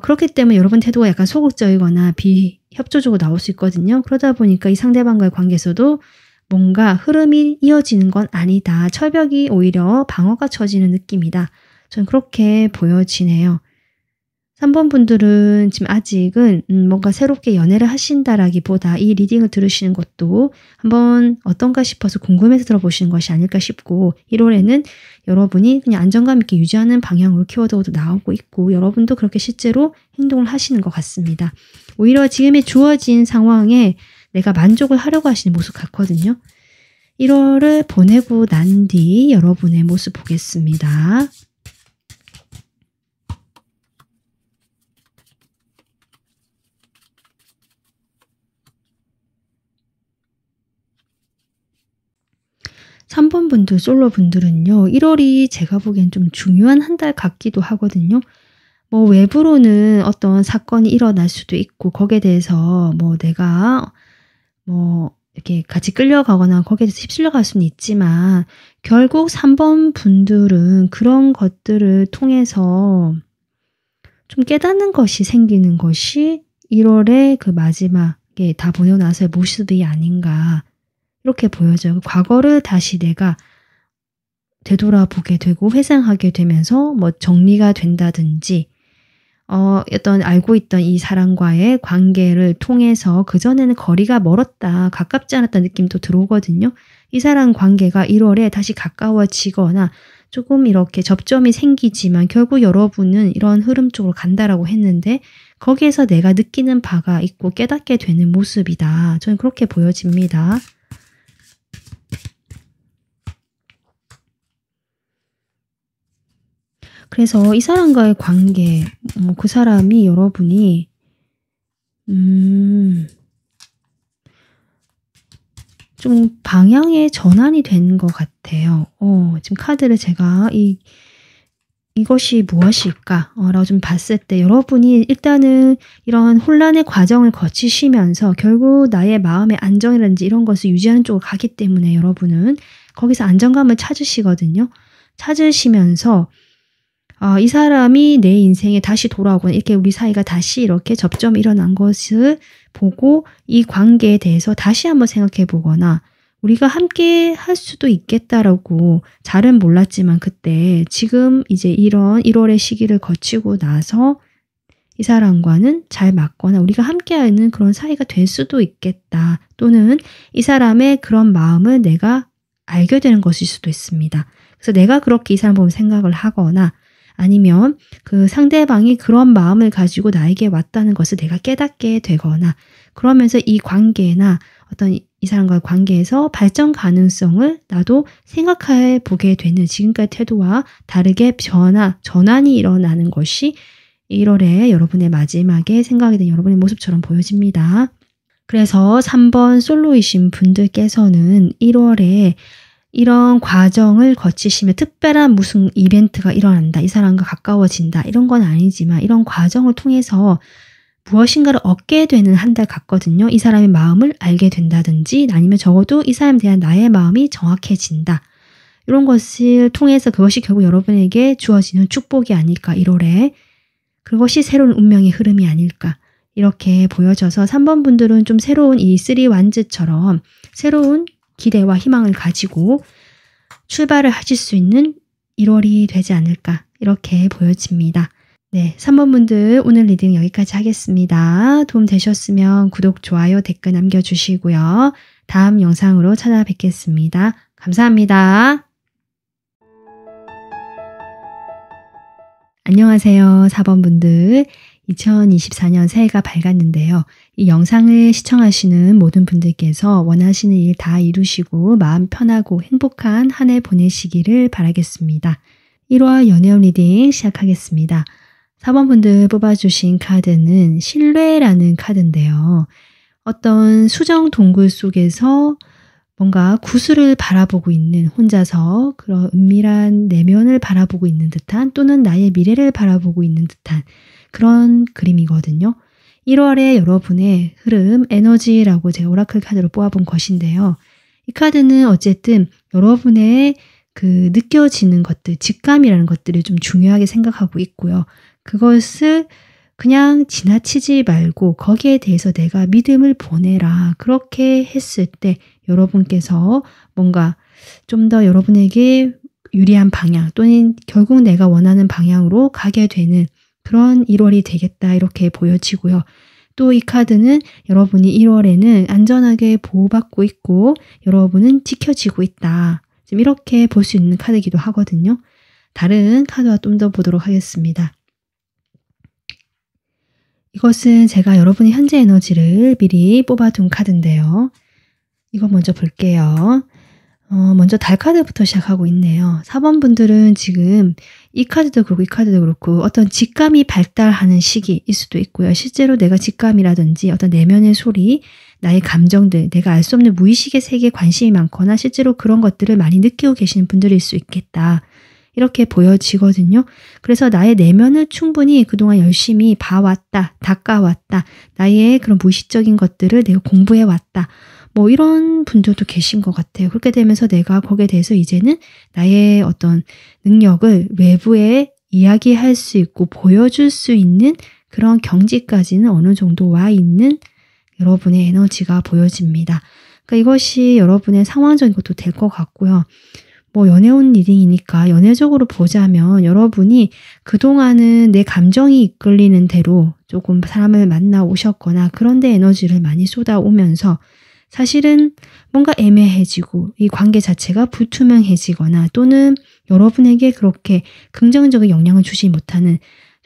그렇기 때문에 여러분 태도가 약간 소극적이거나 비협조적으로 나올 수 있거든요. 그러다 보니까 이 상대방과의 관계에서도 뭔가 흐름이 이어지는 건 아니다. 철벽이 오히려 방어가 쳐지는 느낌이다. 저는 그렇게 보여지네요. 3번 분들은 지금 아직은 뭔가 새롭게 연애를 하신다라기보다 이 리딩을 들으시는 것도 한번 어떤가 싶어서 궁금해서 들어보시는 것이 아닐까 싶고 1월에는 여러분이 그냥 안정감 있게 유지하는 방향으로 키워드도 나오고 있고 여러분도 그렇게 실제로 행동을 하시는 것 같습니다. 오히려 지금의 주어진 상황에 내가 만족을 하려고 하시는 모습 같거든요. 1월을 보내고 난 뒤 여러분의 모습 보겠습니다. (3번) 분들, 솔로 분들은요. 1월이 제가 보기엔 좀 중요한 한 달 같기도 하거든요. 뭐 외부로는 어떤 사건이 일어날 수도 있고 거기에 대해서 뭐 내가 이렇게 같이 끌려가거나 거기에 대해서 휩쓸려갈 수는 있지만 결국 3번 분들은 그런 것들을 통해서 좀 깨닫는 것이 생기는 것이 1월의 그 마지막에 다 보내고 나서의 모습이 아닌가 이렇게 보여져요. 과거를 다시 내가 되돌아보게 되고 회상하게 되면서 뭐 정리가 된다든지 어떤 알고 있던 이 사람과의 관계를 통해서 그전에는 거리가 멀었다, 가깝지 않았다는 느낌도 들어오거든요. 이 사람 관계가 1월에 다시 가까워지거나 조금 이렇게 접점이 생기지만 결국 여러분은 이런 흐름 쪽으로 간다라고 했는데 거기에서 내가 느끼는 바가 있고 깨닫게 되는 모습이다. 저는 그렇게 보여집니다. 그래서 이 사람과의 관계, 그 사람이 여러분이 좀 방향의 전환이 된 것 같아요. 지금 카드를 제가 이것이 무엇일까? 라고 좀 봤을 때 여러분이 일단은 이런 혼란의 과정을 거치시면서 결국 나의 마음의 안정이라든지 이런 것을 유지하는 쪽으로 가기 때문에 여러분은 거기서 안정감을 찾으시거든요. 찾으시면서 이 사람이 내 인생에 다시 돌아오거나 이렇게 우리 사이가 다시 이렇게 접점이 일어난 것을 보고 이 관계에 대해서 다시 한번 생각해 보거나 우리가 함께 할 수도 있겠다라고 잘은 몰랐지만 그때 지금 이제 이런 1월의 시기를 거치고 나서 이 사람과는 잘 맞거나 우리가 함께하는 그런 사이가 될 수도 있겠다. 또는 이 사람의 그런 마음을 내가 알게 되는 것일 수도 있습니다. 그래서 내가 그렇게 이 사람 보면 생각을 하거나 아니면 그 상대방이 그런 마음을 가지고 나에게 왔다는 것을 내가 깨닫게 되거나 그러면서 이 관계나 어떤 이 사람과의 관계에서 발전 가능성을 나도 생각해 보게 되는 지금까지 태도와 다르게 전환이 일어나는 것이 1월에 여러분의 마지막에 생각이 된 여러분의 모습처럼 보여집니다. 그래서 3번 솔로이신 분들께서는 1월에 이런 과정을 거치시면 특별한 무슨 이벤트가 일어난다, 이 사람과 가까워진다 이런 건 아니지만 이런 과정을 통해서 무엇인가를 얻게 되는 한 달 같거든요. 이 사람의 마음을 알게 된다든지 아니면 적어도 이 사람에 대한 나의 마음이 정확해진다. 이런 것을 통해서 그것이 결국 여러분에게 주어지는 축복이 아닐까 1월에 그것이 새로운 운명의 흐름이 아닐까 이렇게 보여져서 3번 분들은 좀 새로운 이 3wands처럼 새로운 기대와 희망을 가지고 출발을 하실 수 있는 1월이 되지 않을까 이렇게 보여집니다. 네, 3번 분들 오늘 리딩 여기까지 하겠습니다. 도움 되셨으면 구독, 좋아요, 댓글 남겨주시고요. 다음 영상으로 찾아뵙겠습니다. 감사합니다. 안녕하세요. 4번 분들. 2024년 새해가 밝았는데요. 이 영상을 시청하시는 모든 분들께서 원하시는 일 다 이루시고 마음 편하고 행복한 한 해 보내시기를 바라겠습니다. 1월 연애운 리딩 시작하겠습니다. 4번 분들 뽑아주신 카드는 신뢰라는 카드인데요. 어떤 수정 동굴 속에서 뭔가 구슬을 바라보고 있는 혼자서 그런 은밀한 내면을 바라보고 있는 듯한 또는 나의 미래를 바라보고 있는 듯한 그런 그림이거든요. 1월에 여러분의 흐름, 에너지라고 제가 오라클 카드로 뽑아본 것인데요. 이 카드는 어쨌든 여러분의 그 느껴지는 것들, 직감이라는 것들을 좀 중요하게 생각하고 있고요. 그것을 그냥 지나치지 말고 거기에 대해서 내가 믿음을 보내라. 그렇게 했을 때 여러분께서 뭔가 좀 더 여러분에게 유리한 방향 또는 결국 내가 원하는 방향으로 가게 되는 그런 1월이 되겠다 이렇게 보여지고요. 또 이 카드는 여러분이 1월에는 안전하게 보호받고 있고 여러분은 지켜지고 있다. 지금 이렇게 볼 수 있는 카드이기도 하거든요. 다른 카드와 좀 더 보도록 하겠습니다. 이것은 제가 여러분의 현재 에너지를 미리 뽑아둔 카드인데요. 이거 먼저 볼게요. 먼저 달 카드부터 시작하고 있네요. 4번 분들은 지금 이 카드도 그렇고 이 카드도 그렇고 어떤 직감이 발달하는 시기일 수도 있고요. 실제로 내가 직감이라든지 어떤 내면의 소리, 나의 감정들, 내가 알 수 없는 무의식의 세계에 관심이 많거나 실제로 그런 것들을 많이 느끼고 계시는 분들일 수 있겠다. 이렇게 보여지거든요. 그래서 나의 내면을 충분히 그동안 열심히 봐왔다, 닦아왔다, 나의 그런 무의식적인 것들을 내가 공부해왔다. 뭐 이런 분들도 계신 것 같아요. 그렇게 되면서 내가 거기에 대해서 이제는 나의 어떤 능력을 외부에 이야기할 수 있고 보여줄 수 있는 그런 경지까지는 어느 정도 와 있는 여러분의 에너지가 보여집니다. 그러니까 이것이 여러분의 상황적인 것도 될 것 같고요. 뭐 연애운 리딩이니까 연애적으로 보자면 여러분이 그동안은 내 감정이 이끌리는 대로 조금 사람을 만나 오셨거나 그런데 에너지를 많이 쏟아오면서 사실은 뭔가 애매해지고 이 관계 자체가 불투명해지거나 또는 여러분에게 그렇게 긍정적인 영향을 주지 못하는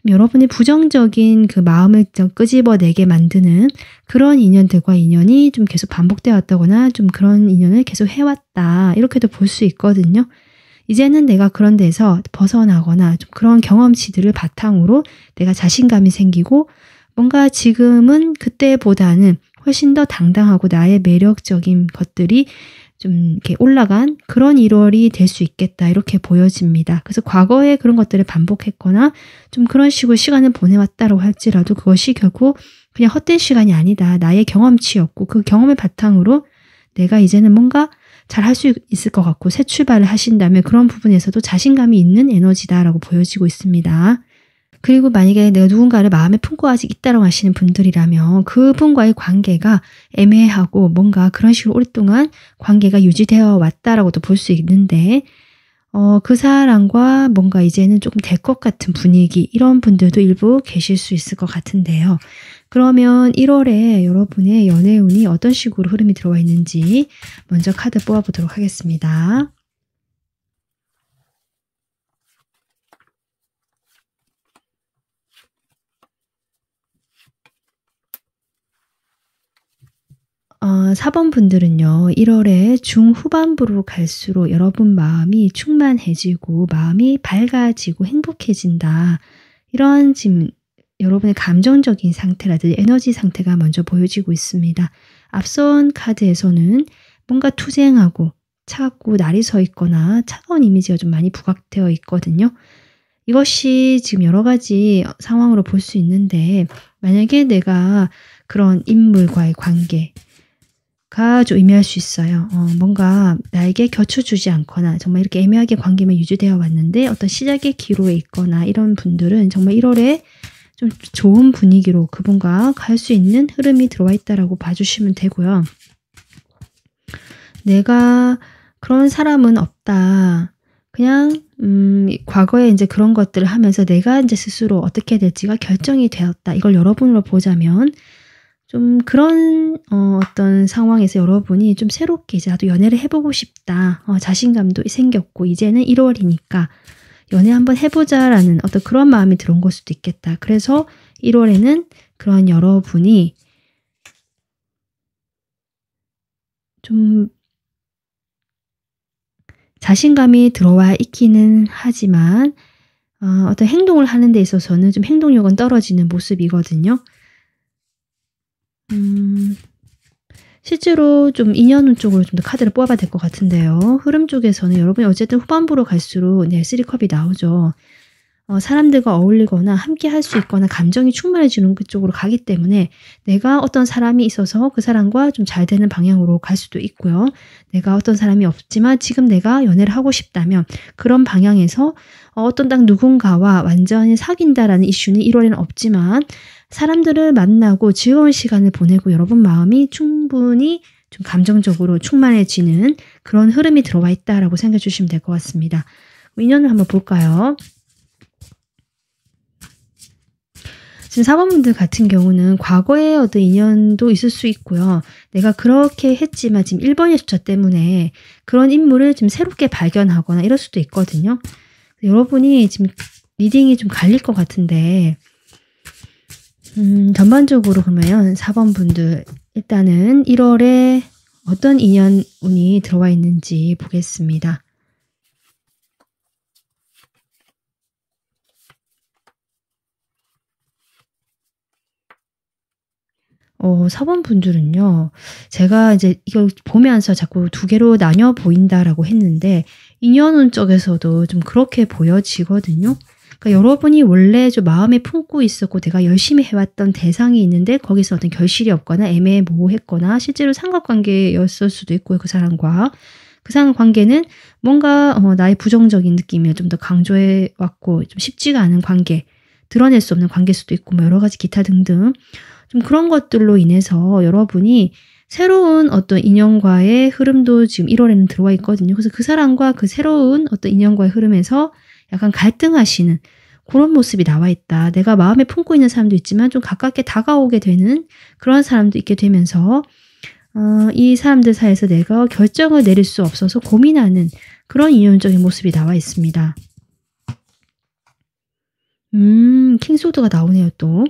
여러분의 부정적인 그 마음을 좀 끄집어내게 만드는 그런 인연들과 인연이 좀 계속 반복되어 왔다거나 좀 그런 인연을 계속 해왔다. 이렇게도 볼 수 있거든요. 이제는 내가 그런 데서 벗어나거나 좀 그런 경험치들을 바탕으로 내가 자신감이 생기고 뭔가 지금은 그때보다는 훨씬 더 당당하고 나의 매력적인 것들이 좀 이렇게 올라간 그런 1월이 될 수 있겠다 이렇게 보여집니다. 그래서 과거에 그런 것들을 반복했거나 좀 그런 식으로 시간을 보내왔다고 할지라도 그것이 결국 그냥 헛된 시간이 아니다. 나의 경험치였고 그 경험을 바탕으로 내가 이제는 뭔가 잘 할 수 있을 것 같고 새 출발을 하신다면 그런 부분에서도 자신감이 있는 에너지다라고 보여지고 있습니다. 그리고 만약에 내가 누군가를 마음에 품고 아직 있다라고 하시는 분들이라면 그분과의 관계가 애매하고 뭔가 그런 식으로 오랫동안 관계가 유지되어 왔다라고도 볼 수 있는데 그 사람과 뭔가 이제는 조금 될 것 같은 분위기 이런 분들도 일부 계실 수 있을 것 같은데요. 그러면 1월에 여러분의 연애운이 어떤 식으로 흐름이 들어와 있는지 먼저 카드 뽑아보도록 하겠습니다. 어, 4번 분들은요. 1월에 중후반부로 갈수록 여러분 마음이 충만해지고 마음이 밝아지고 행복해진다. 이런 지금 여러분의 감정적인 상태라든지 에너지 상태가 먼저 보여지고 있습니다. 앞선 카드에서는 뭔가 투쟁하고 차갑고 날이 서 있거나 차가운 이미지가 좀 많이 부각되어 있거든요. 이것이 지금 여러 가지 상황으로 볼 수 있는데 만약에 내가 그런 인물과의 관계 좀 의미할 수 있어요. 뭔가 나에게 곁쳐주지 않거나 정말 이렇게 애매하게 관계만 유지되어 왔는데 어떤 시작의 기로에 있거나 이런 분들은 정말 1월에 좀 좋은 분위기로 그분과 갈 수 있는 흐름이 들어와 있다라고 봐주시면 되고요. 내가 그런 사람은 없다. 그냥 과거에 이제 그런 것들을 하면서 내가 이제 스스로 어떻게 될지가 결정이 되었다. 이걸 여러분으로 보자면 좀 그런 어떤 상황에서 여러분이 좀 새롭게 이제 나도 연애를 해보고 싶다. 자신감도 생겼고 이제는 1월이니까 연애 한번 해보자라는 어떤 그런 마음이 들어온 걸 수도 있겠다. 그래서 1월에는 그런 여러분이 좀 자신감이 들어와 있기는 하지만 어떤 행동을 하는 데 있어서는 좀 행동력은 떨어지는 모습이거든요. 실제로 좀 인연 쪽으로 좀 더 카드를 뽑아야 될 것 같은데요. 흐름 쪽에서는 여러분이 어쨌든 후반부로 갈수록 3컵이 나오죠. 사람들과 어울리거나 함께 할 수 있거나 감정이 충만해지는 그쪽으로 가기 때문에 내가 어떤 사람이 있어서 그 사람과 좀 잘 되는 방향으로 갈 수도 있고요. 내가 어떤 사람이 없지만 지금 내가 연애를 하고 싶다면 그런 방향에서 어떤 딱 누군가와 완전히 사귄다라는 이슈는 1월에는 없지만 사람들을 만나고 즐거운 시간을 보내고 여러분 마음이 충분히 좀 감정적으로 충만해지는 그런 흐름이 들어와 있다라고 생각해 주시면 될 것 같습니다. 인연을 한번 볼까요? 지금 4번분들 같은 경우는 과거의 어떤 인연도 있을 수 있고요. 내가 그렇게 했지만 지금 1번의 숫자 때문에 그런 인물을 지금 새롭게 발견하거나 이럴 수도 있거든요. 여러분이 지금 리딩이 좀 갈릴 것 같은데 전반적으로 그러면 4번분들 일단은 1월에 어떤 인연운이 들어와 있는지 보겠습니다. 4번 분들은요. 제가 이제 이걸 보면서 자꾸 2개로 나뉘어 보인다라고 했는데 인연운 쪽에서도 좀 그렇게 보여지거든요. 그러니까 여러분이 원래 좀 마음에 품고 있었고 내가 열심히 해왔던 대상이 있는데 거기서 어떤 결실이 없거나 애매모호했거나 실제로 삼각관계였을 수도 있고요. 그 사람과. 그 사람 관계는 뭔가 나의 부정적인 느낌을 좀 더 강조해왔고 좀 쉽지가 않은 관계, 드러낼 수 없는 관계일 수도 있고 뭐 여러 가지 기타 등등 좀 그런 것들로 인해서 여러분이 새로운 어떤 인연과의 흐름도 지금 1월에는 들어와 있거든요. 그래서 그 사람과 그 새로운 어떤 인연과의 흐름에서 약간 갈등하시는 그런 모습이 나와 있다. 내가 마음에 품고 있는 사람도 있지만 좀 가깝게 다가오게 되는 그런 사람도 있게 되면서 이 사람들 사이에서 내가 결정을 내릴 수 없어서 고민하는 그런 인연적인 모습이 나와 있습니다. 킹소드가 나오네요 또.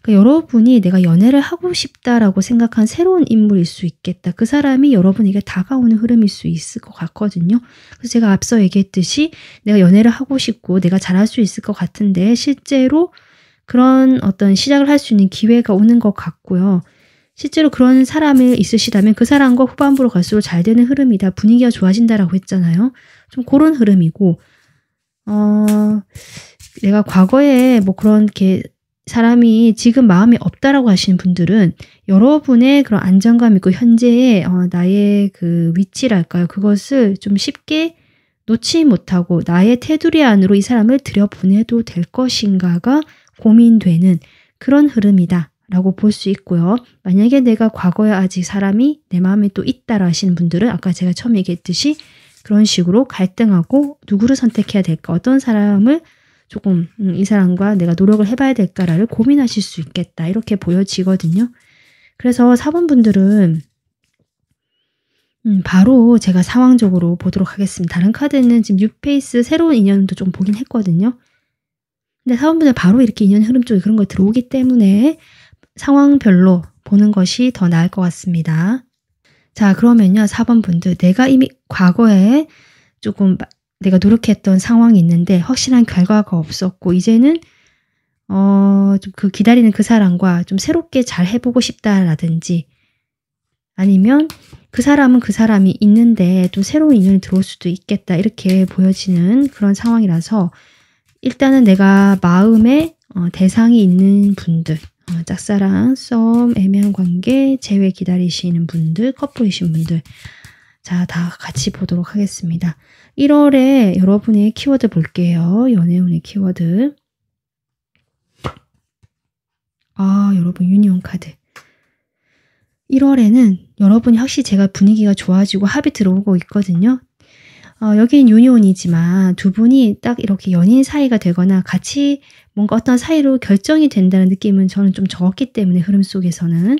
그러니까 여러분이 내가 연애를 하고 싶다라고 생각한 새로운 인물일 수 있겠다. 그 사람이 여러분에게 다가오는 흐름일 수 있을 것 같거든요. 그래서 제가 앞서 얘기했듯이 내가 연애를 하고 싶고 내가 잘할 수 있을 것 같은데 실제로 그런 어떤 시작을 할 수 있는 기회가 오는 것 같고요. 실제로 그런 사람이 있으시다면 그 사람과 후반부로 갈수록 잘 되는 흐름이다. 분위기가 좋아진다라고 했잖아요. 좀 그런 흐름이고 내가 과거에 뭐 그런 게 사람이 지금 마음이 없다라고 하시는 분들은 여러분의 그런 안정감 있고 현재의 나의 그 위치랄까요? 그것을 좀 쉽게 놓지 못하고 나의 테두리 안으로 이 사람을 들여보내도 될 것인가가 고민되는 그런 흐름이다 라고 볼 수 있고요. 만약에 내가 과거에 아직 사람이 내 마음에 또 있다라 하시는 분들은 아까 제가 처음 얘기했듯이 그런 식으로 갈등하고 누구를 선택해야 될까? 어떤 사람을 조금 이 사람과 내가 노력을 해봐야 될까를 고민하실 수 있겠다. 이렇게 보여지거든요. 그래서 4번 분들은 바로 제가 상황적으로 보도록 하겠습니다. 다른 카드는 지금 뉴페이스 새로운 인연도 좀 보긴 했거든요. 근데 4번 분들 바로 이렇게 인연 흐름 쪽에 그런 거 들어오기 때문에 상황별로 보는 것이 더 나을 것 같습니다. 자, 그러면요. 4번 분들 내가 이미 과거에 조금 내가 노력했던 상황이 있는데 확실한 결과가 없었고 이제는 좀 그 기다리는 그 사람과 좀 새롭게 잘 해보고 싶다라든지 아니면 그 사람은 그 사람이 있는데 좀 새로운 인연이 들어올 수도 있겠다 이렇게 보여지는 그런 상황이라서 일단은 내가 마음에 대상이 있는 분들 짝사랑, 썸, 애매한 관계, 재회 기다리시는 분들, 커플이신 분들. 자, 다 같이 보도록 하겠습니다. 1월에 여러분의 키워드 볼게요. 연애운의 키워드. 여러분 유니온 카드. 1월에는 여러분이 확실히 제가 분위기가 좋아지고 합이 들어오고 있거든요. 여기는 유니온이지만 두 분이 딱 이렇게 연인 사이가 되거나 같이 뭔가 어떤 사이로 결정이 된다는 느낌은 저는 좀 적었기 때문에 흐름 속에서는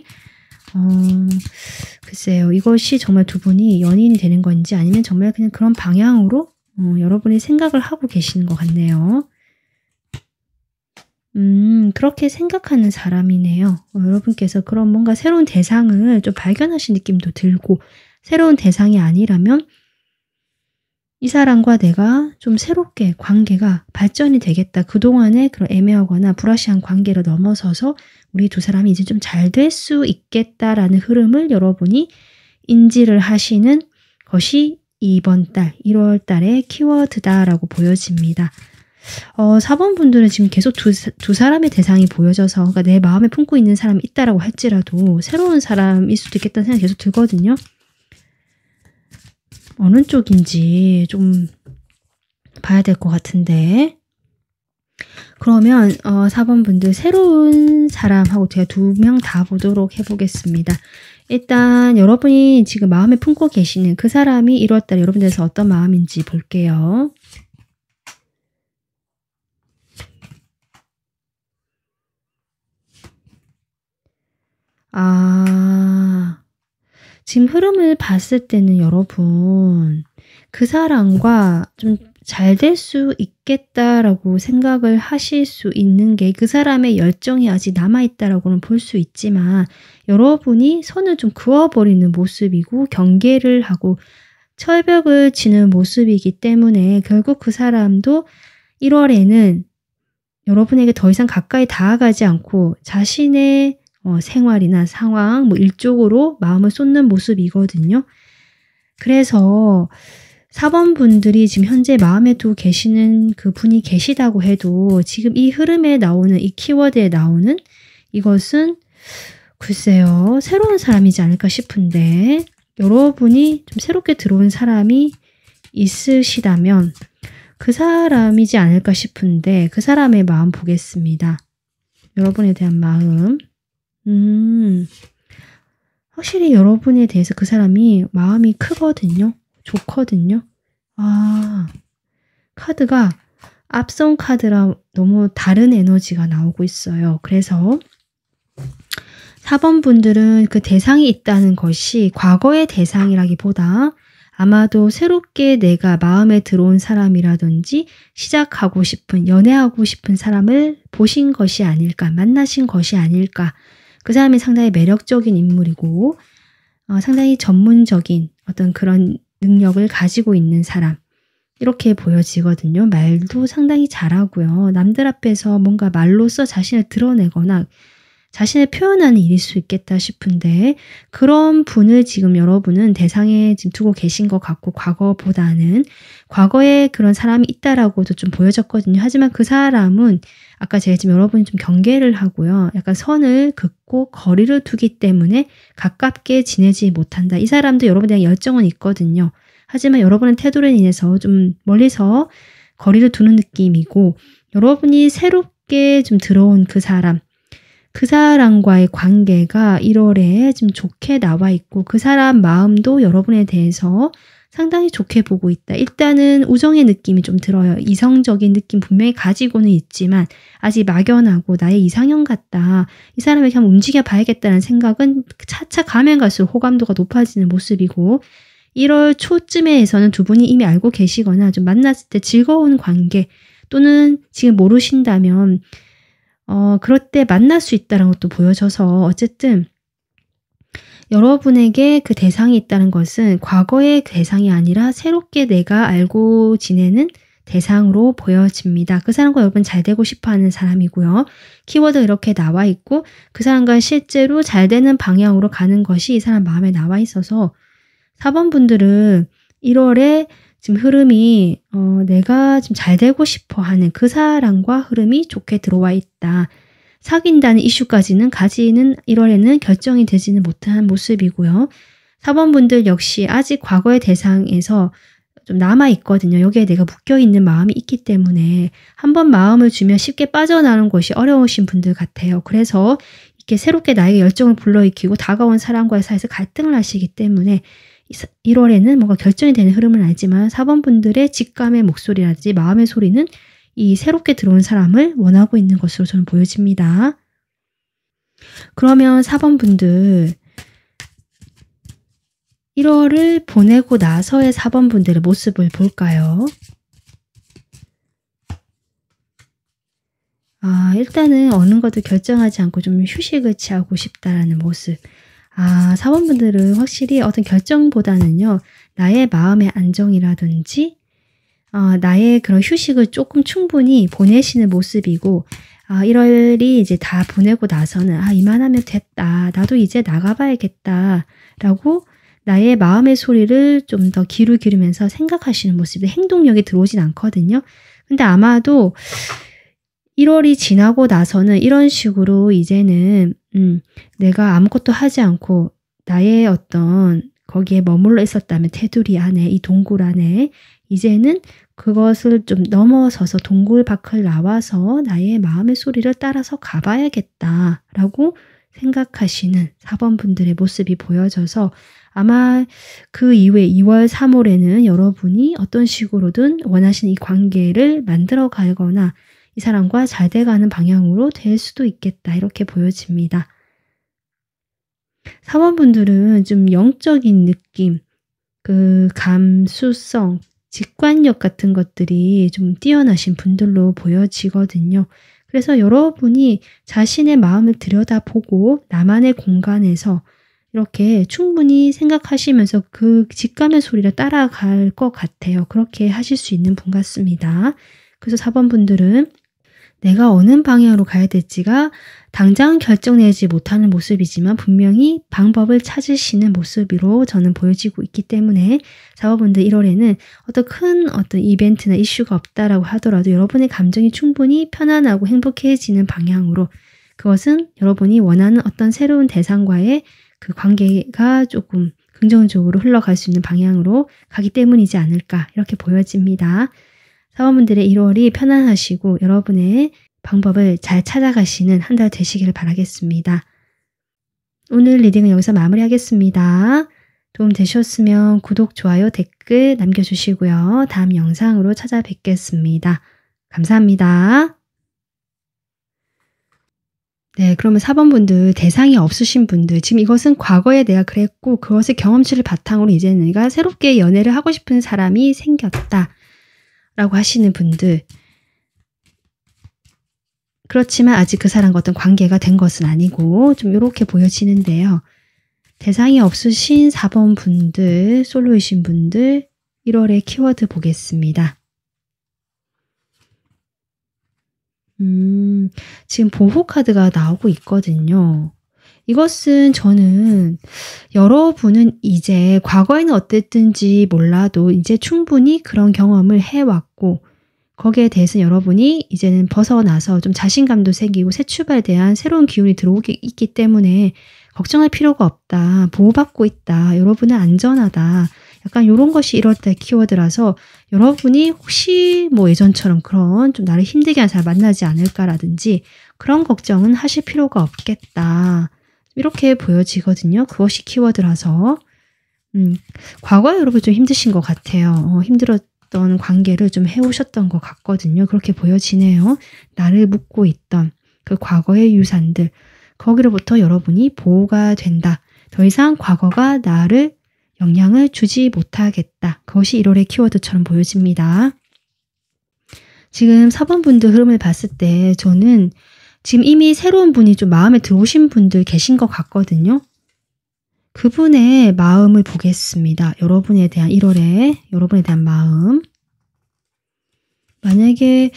글쎄요. 이것이 정말 두 분이 연인이 되는 건지 아니면 정말 그냥 그런 방향으로 여러분이 생각을 하고 계시는 것 같네요. 그렇게 생각하는 사람이네요. 여러분께서 그런 뭔가 새로운 대상을 좀 발견하신 느낌도 들고 새로운 대상이 아니라면 이 사람과 내가 좀 새롭게 관계가 발전이 되겠다. 그동안의 그런 애매하거나 불화시한 관계를 넘어서서 우리 두 사람이 이제 좀 잘 될 수 있겠다라는 흐름을 여러분이 인지를 하시는 것이 이번 달 1월 달의 키워드다라고 보여집니다. 4번 분들은 지금 계속 두 사람의 대상이 보여져서 그러니까 내 마음에 품고 있는 사람이 있다라고 할지라도 새로운 사람일 수도 있겠다는 생각이 계속 들거든요. 어느 쪽인지 좀 봐야 될 것 같은데 그러면 4번 분들 새로운 사람하고 제가 2명 다 보도록 해보겠습니다. 일단 여러분이 지금 마음에 품고 계시는 그 사람이 1월달에 여러분들에서 어떤 마음인지 볼게요. 지금 흐름을 봤을 때는 여러분 그 사람과 좀 잘 될 수 있겠다라고 생각을 하실 수 있는 게 그 사람의 열정이 아직 남아있다라고는 볼 수 있지만 여러분이 선을 좀 그어버리는 모습이고 경계를 하고 철벽을 지는 모습이기 때문에 결국 그 사람도 1월에는 여러분에게 더 이상 가까이 다가가지 않고 자신의 생활이나 상황, 일쪽으로 마음을 쏟는 모습이거든요. 그래서 4번 분들이 지금 현재 마음에 두고 계시는 그 분이 계시다고 해도 지금 이 흐름에 나오는 이 키워드에 나오는 이것은 글쎄요. 새로운 사람이지 않을까 싶은데 여러분이 좀 새롭게 들어온 사람이 있으시다면 그 사람이지 않을까 싶은데 그 사람의 마음 보겠습니다. 여러분에 대한 마음. 확실히 여러분에 대해서 그 사람이 마음이 크거든요. 좋거든요. 카드가 앞선 카드랑 너무 다른 에너지가 나오고 있어요. 그래서 4번 분들은 그 대상이 있다는 것이 과거의 대상이라기보다 아마도 새롭게 내가 마음에 들어온 사람이라든지 시작하고 싶은, 연애하고 싶은 사람을 보신 것이 아닐까, 만나신 것이 아닐까. 그 사람이 상당히 매력적인 인물이고 상당히 전문적인 어떤 그런 능력을 가지고 있는 사람 이렇게 보여지거든요. 말도 상당히 잘하고요. 남들 앞에서 뭔가 말로써 자신을 드러내거나 자신을 표현하는 일일 수 있겠다 싶은데 그런 분을 지금 여러분은 대상에 지금 두고 계신 것 같고 과거보다는 과거에 그런 사람이 있다라고도 좀 보여졌거든요. 하지만 그 사람은 아까 제가 지금 여러분이 좀 경계를 하고요. 약간 선을 긋고 거리를 두기 때문에 가깝게 지내지 못한다. 이 사람도 여러분에 대한 열정은 있거든요. 하지만 여러분의 태도로 인해서 좀 멀리서 거리를 두는 느낌이고 여러분이 새롭게 좀 들어온 그 사람과의 관계가 1월에 좀 좋게 나와 있고 그 사람 마음도 여러분에 대해서 상당히 좋게 보고 있다. 일단은 우정의 느낌이 좀 들어요. 이성적인 느낌 분명히 가지고는 있지만 아직 막연하고 나의 이상형 같다. 이 사람에게 한번 움직여 봐야겠다는 생각은 차차 가면 갈수록 호감도가 높아지는 모습이고 1월 초쯤에서는 두 분이 이미 알고 계시거나 좀 만났을 때 즐거운 관계 또는 지금 모르신다면 그럴 때 만날 수 있다는 것도 보여져서 어쨌든 여러분에게 그 대상이 있다는 것은 과거의 그 대상이 아니라 새롭게 내가 알고 지내는 대상으로 보여집니다. 그 사람과 여러분 잘 되고 싶어하는 사람이고요. 키워드 이렇게 나와 있고 그 사람과 실제로 잘 되는 방향으로 가는 것이 이 사람 마음에 나와 있어서 4번 분들은 1월에 지금 흐름이 내가 지금 잘 되고 싶어 하는 그 사람과 흐름이 좋게 들어와 있다. 사귄다는 이슈까지는 1월에는 결정이 되지는 못한 모습이고요. 4번 분들 역시 아직 과거의 대상에서 좀 남아있거든요. 여기에 내가 묶여있는 마음이 있기 때문에 한번 마음을 주면 쉽게 빠져나오는 것이 어려우신 분들 같아요. 그래서 이렇게 새롭게 나에게 열정을 불러일으키고 다가온 사람과의 사이에서 갈등을 하시기 때문에 1월에는 뭔가 결정이 되는 흐름은 아니지만 4번 분들의 직감의 목소리라든지 마음의 소리는 이 새롭게 들어온 사람을 원하고 있는 것으로 저는 보여집니다. 그러면 4번 분들 1월을 보내고 나서의 4번 분들의 모습을 볼까요? 일단은 어느 것도 결정하지 않고 좀 휴식을 취하고 싶다라는 모습. 4번 분들은 확실히 어떤 결정보다는요, 나의 마음의 안정이라든지, 나의 그런 휴식을 조금 충분히 보내시는 모습이고, 1월이 이제 다 보내고 나서는, 이만하면 됐다. 나도 이제 나가봐야겠다. 라고 나의 마음의 소리를 좀 더 귀를 기울이면서 생각하시는 모습이 행동력이 들어오진 않거든요. 근데 아마도 1월이 지나고 나서는 이런 식으로 이제는 내가 아무것도 하지 않고 나의 어떤 거기에 머물러 있었다면 테두리 안에 이 동굴 안에 이제는 그것을 좀 넘어서서 동굴 밖을 나와서 나의 마음의 소리를 따라서 가봐야겠다라고 생각하시는 4번 분들의 모습이 보여져서 아마 그 이후에 2월, 3월에는 여러분이 어떤 식으로든 원하시는 이 관계를 만들어 가거나 이 사람과 잘 돼가는 방향으로 될 수도 있겠다. 이렇게 보여집니다. 4번 분들은 좀 영적인 느낌, 그 감수성, 직관력 같은 것들이 좀 뛰어나신 분들로 보여지거든요. 그래서 여러분이 자신의 마음을 들여다보고 나만의 공간에서 이렇게 충분히 생각하시면서 그 직감의 소리를 따라갈 것 같아요. 그렇게 하실 수 있는 분 같습니다. 그래서 4번 분들은 내가 어느 방향으로 가야 될지가 당장 결정내지 못하는 모습이지만 분명히 방법을 찾으시는 모습으로 저는 보여지고 있기 때문에 4번 분들 1월에는 어떤 이벤트나 이슈가 없다라고 하더라도 여러분의 감정이 충분히 편안하고 행복해지는 방향으로 그것은 여러분이 원하는 어떤 새로운 대상과의 그 관계가 조금 긍정적으로 흘러갈 수 있는 방향으로 가기 때문이지 않을까 이렇게 보여집니다. 4번분들의 1월이 편안하시고 여러분의 방법을 잘 찾아가시는 한 달 되시기를 바라겠습니다. 오늘 리딩은 여기서 마무리하겠습니다. 도움 되셨으면 구독, 좋아요, 댓글 남겨주시고요. 다음 영상으로 찾아뵙겠습니다. 감사합니다. 네, 그러면 4번 분들, 대상이 없으신 분들, 지금 이것은 과거에 내가 그랬고 그것의 경험치를 바탕으로 이제 내가 새롭게 연애를 하고 싶은 사람이 생겼다 라고 하시는 분들, 그렇지만 아직 그 사람과 어떤 관계가 된 것은 아니고 좀 이렇게 보여지는데요. 대상이 없으신 4번 분들, 솔로이신 분들 1월의 키워드 보겠습니다. 지금 보호 카드가 나오고 있거든요. 이것은 저는 여러분은 이제 과거에는 어땠든지 몰라도 이제 충분히 그런 경험을 해왔고 거기에 대해서 여러분이 이제는 벗어나서 좀 자신감도 생기고 새 출발에 대한 새로운 기운이 들어오기 있기 때문에 걱정할 필요가 없다. 보호받고 있다. 여러분은 안전하다. 약간 이런 것이 1월달 키워드라서 여러분이 혹시 뭐 예전처럼 그런 좀 나를 힘들게 하는 사람 만나지 않을까라든지 그런 걱정은 하실 필요가 없겠다. 이렇게 보여지거든요. 그것이 키워드라서 과거에 여러분 좀 힘드신 것 같아요. 힘들었던 관계를 좀 해오셨던 것 같거든요. 그렇게 보여지네요. 나를 묶고 있던 그 과거의 유산들 거기로부터 여러분이 보호가 된다. 더 이상 과거가 나를 영향을 주지 못하겠다. 그것이 1월의 키워드처럼 보여집니다. 지금 4번 분들 흐름을 봤을 때 저는 지금 이미 새로운 분이 좀 마음에 들어오신 분들 계신 것 같거든요. 그분의 마음을 보겠습니다. 여러분에 대한 1월에 여러분에 대한 마음. 만약에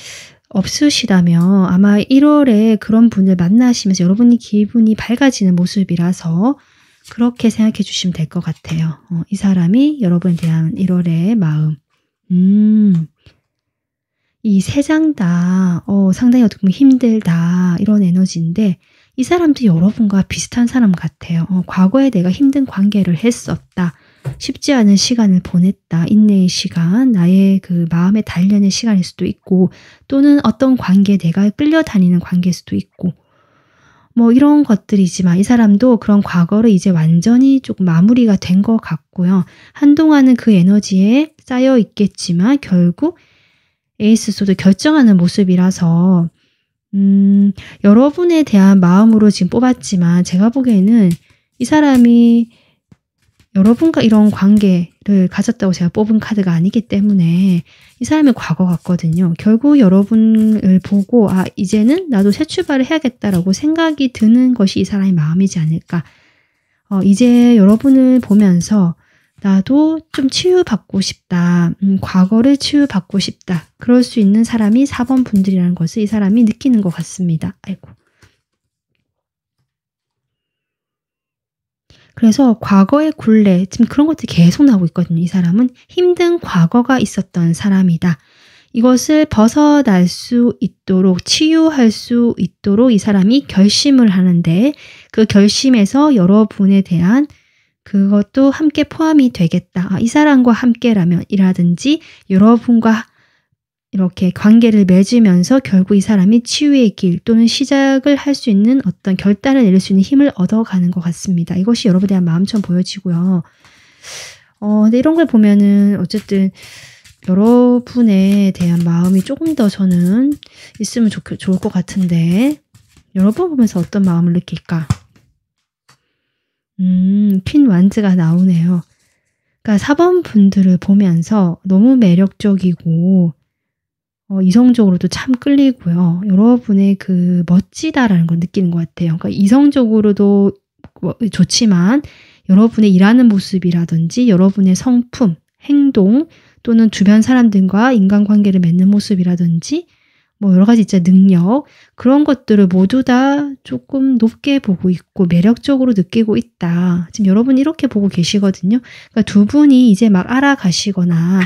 없으시다면 아마 1월에 그런 분을 만나시면서 여러분이 기분이 밝아지는 모습이라서 그렇게 생각해 주시면 될 것 같아요. 이 사람이 여러분에 대한 1월의 마음. 이 세 장 다 상당히 어떻게 보면 힘들다 이런 에너지인데 이 사람도 여러분과 비슷한 사람 같아요. 과거에 내가 힘든 관계를 했었다. 쉽지 않은 시간을 보냈다. 인내의 시간, 나의 그 마음의 단련의 시간일 수도 있고 또는 어떤 관계에 내가 끌려다니는 관계일 수도 있고 뭐 이런 것들이지만 이 사람도 그런 과거를 이제 완전히 조금 마무리가 된 것 같고요. 한동안은 그 에너지에 쌓여 있겠지만 결국 에이스소도 결정하는 모습이라서 여러분에 대한 마음으로 지금 뽑았지만 제가 보기에는 이 사람이 여러분과 이런 관계를 가졌다고 제가 뽑은 카드가 아니기 때문에 이 사람의 과거 같거든요. 결국 여러분을 보고 이제는 나도 새 출발을 해야겠다라고 생각이 드는 것이 이 사람의 마음이지 않을까. 이제 여러분을 보면서 나도 좀 치유받고 싶다. 과거를 치유받고 싶다. 그럴 수 있는 사람이 4번 분들이라는 것을 이 사람이 느끼는 것 같습니다. 아이고. 그래서 과거의 굴레, 지금 그런 것들이 계속 나오고 있거든요. 이 사람은 힘든 과거가 있었던 사람이다. 이것을 벗어날 수 있도록, 치유할 수 있도록 이 사람이 결심을 하는데 그 결심에서 여러분에 대한 그것도 함께 포함이 되겠다. 이 사람과 함께라면 이라든지 여러분과 이렇게 관계를 맺으면서 결국 이 사람이 치유의 길 또는 시작을 할 수 있는 어떤 결단을 내릴 수 있는 힘을 얻어가는 것 같습니다. 이것이 여러분에 대한 마음처럼 보여지고요. 근데 이런 걸 보면은 어쨌든 여러분에 대한 마음이 조금 더 저는 있으면 좋을 것 같은데 여러분 보면서 어떤 마음을 느낄까? 퀸 완즈가 나오네요. 그러니까 4번 분들을 보면서 너무 매력적이고 이성적으로도 참 끌리고요. 여러분의 그 멋지다라는 걸 느끼는 것 같아요. 그러니까 이성적으로도 좋지만 여러분의 일하는 모습이라든지 여러분의 성품, 행동 또는 주변 사람들과 인간관계를 맺는 모습이라든지 뭐 여러 가지 진짜 능력 그런 것들을 모두 다 조금 높게 보고 있고 매력적으로 느끼고 있다. 지금 여러분이 이렇게 보고 계시거든요. 그러니까 두 분이 이제 막 알아가시거나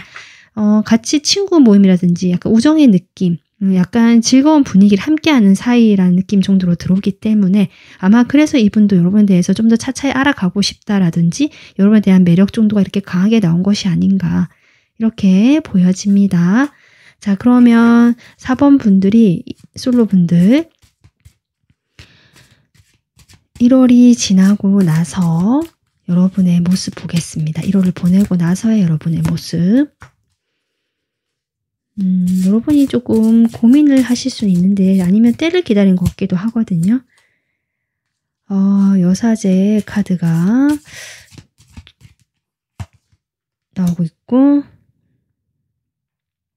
같이 친구 모임이라든지 약간 우정의 느낌, 약간 즐거운 분위기를 함께하는 사이라는 느낌 정도로 들어오기 때문에 아마 그래서 이분도 여러분에 대해서 좀 더 차차히 알아가고 싶다라든지 여러분에 대한 매력 정도가 이렇게 강하게 나온 것이 아닌가 이렇게 보여집니다. 자, 그러면 4번 분들이 솔로 분들 1월이 지나고 나서 여러분의 모습 보겠습니다. 1월을 보내고 나서의 여러분의 모습. 여러분이 조금 고민을 하실 수는 있는데 아니면 때를 기다린 것 같기도 하거든요. 여사제 카드가 나오고 있고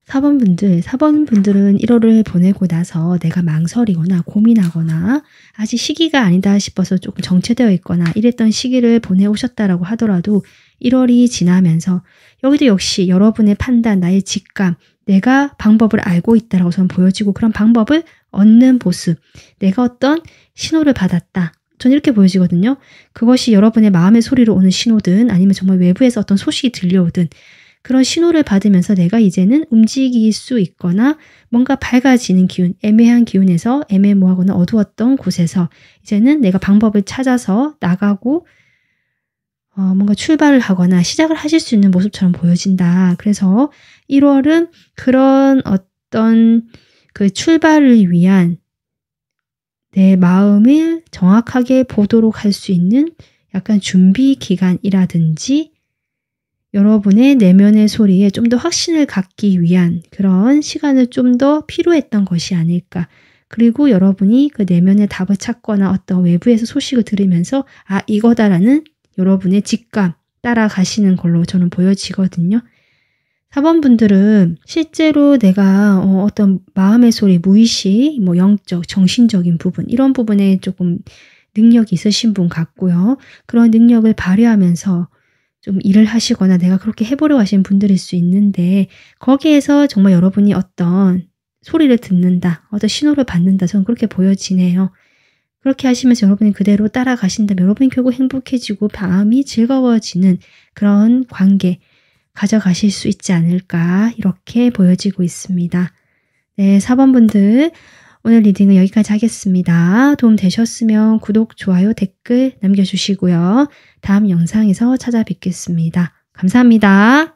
4번 분들은 1월을 보내고 나서 내가 망설이거나 고민하거나 아직 시기가 아니다 싶어서 조금 정체되어 있거나 이랬던 시기를 보내오셨다라고 하더라도 1월이 지나면서 여기도 역시 여러분의 판단, 나의 직감, 내가 방법을 알고 있다라고 저는 보여지고 그런 방법을 얻는 모습, 내가 어떤 신호를 받았다. 저는 이렇게 보여지거든요. 그것이 여러분의 마음의 소리로 오는 신호든 아니면 정말 외부에서 어떤 소식이 들려오든 그런 신호를 받으면서 내가 이제는 움직일 수 있거나 뭔가 밝아지는 기운, 애매한 기운에서 애매모호하거나 어두웠던 곳에서 이제는 내가 방법을 찾아서 나가고 뭔가 출발을 하거나 시작을 하실 수 있는 모습처럼 보여진다. 그래서 1월은 그런 어떤 그 출발을 위한 내 마음을 정확하게 보도록 할 수 있는 약간 준비 기간이라든지 여러분의 내면의 소리에 좀 더 확신을 갖기 위한 그런 시간을 좀 더 필요했던 것이 아닐까. 그리고 여러분이 그 내면의 답을 찾거나 어떤 외부에서 소식을 들으면서 이거다라는 여러분의 직감 따라가시는 걸로 저는 보여지거든요. 4번 분들은 실제로 내가 어떤 마음의 소리, 무의식, 뭐 영적, 정신적인 부분 이런 부분에 조금 능력이 있으신 분 같고요. 그런 능력을 발휘하면서 좀 일을 하시거나 내가 그렇게 해보려고 하시는 분들일 수 있는데 거기에서 정말 여러분이 어떤 소리를 듣는다, 어떤 신호를 받는다 저는 그렇게 보여지네요. 그렇게 하시면서 여러분이 그대로 따라가신다면 여러분이 결국 행복해지고 마음이 즐거워지는 그런 관계 가져가실 수 있지 않을까 이렇게 보여지고 있습니다. 네, 4번 분들 오늘 리딩은 여기까지 하겠습니다. 도움 되셨으면 구독, 좋아요, 댓글 남겨주시고요. 다음 영상에서 찾아뵙겠습니다. 감사합니다.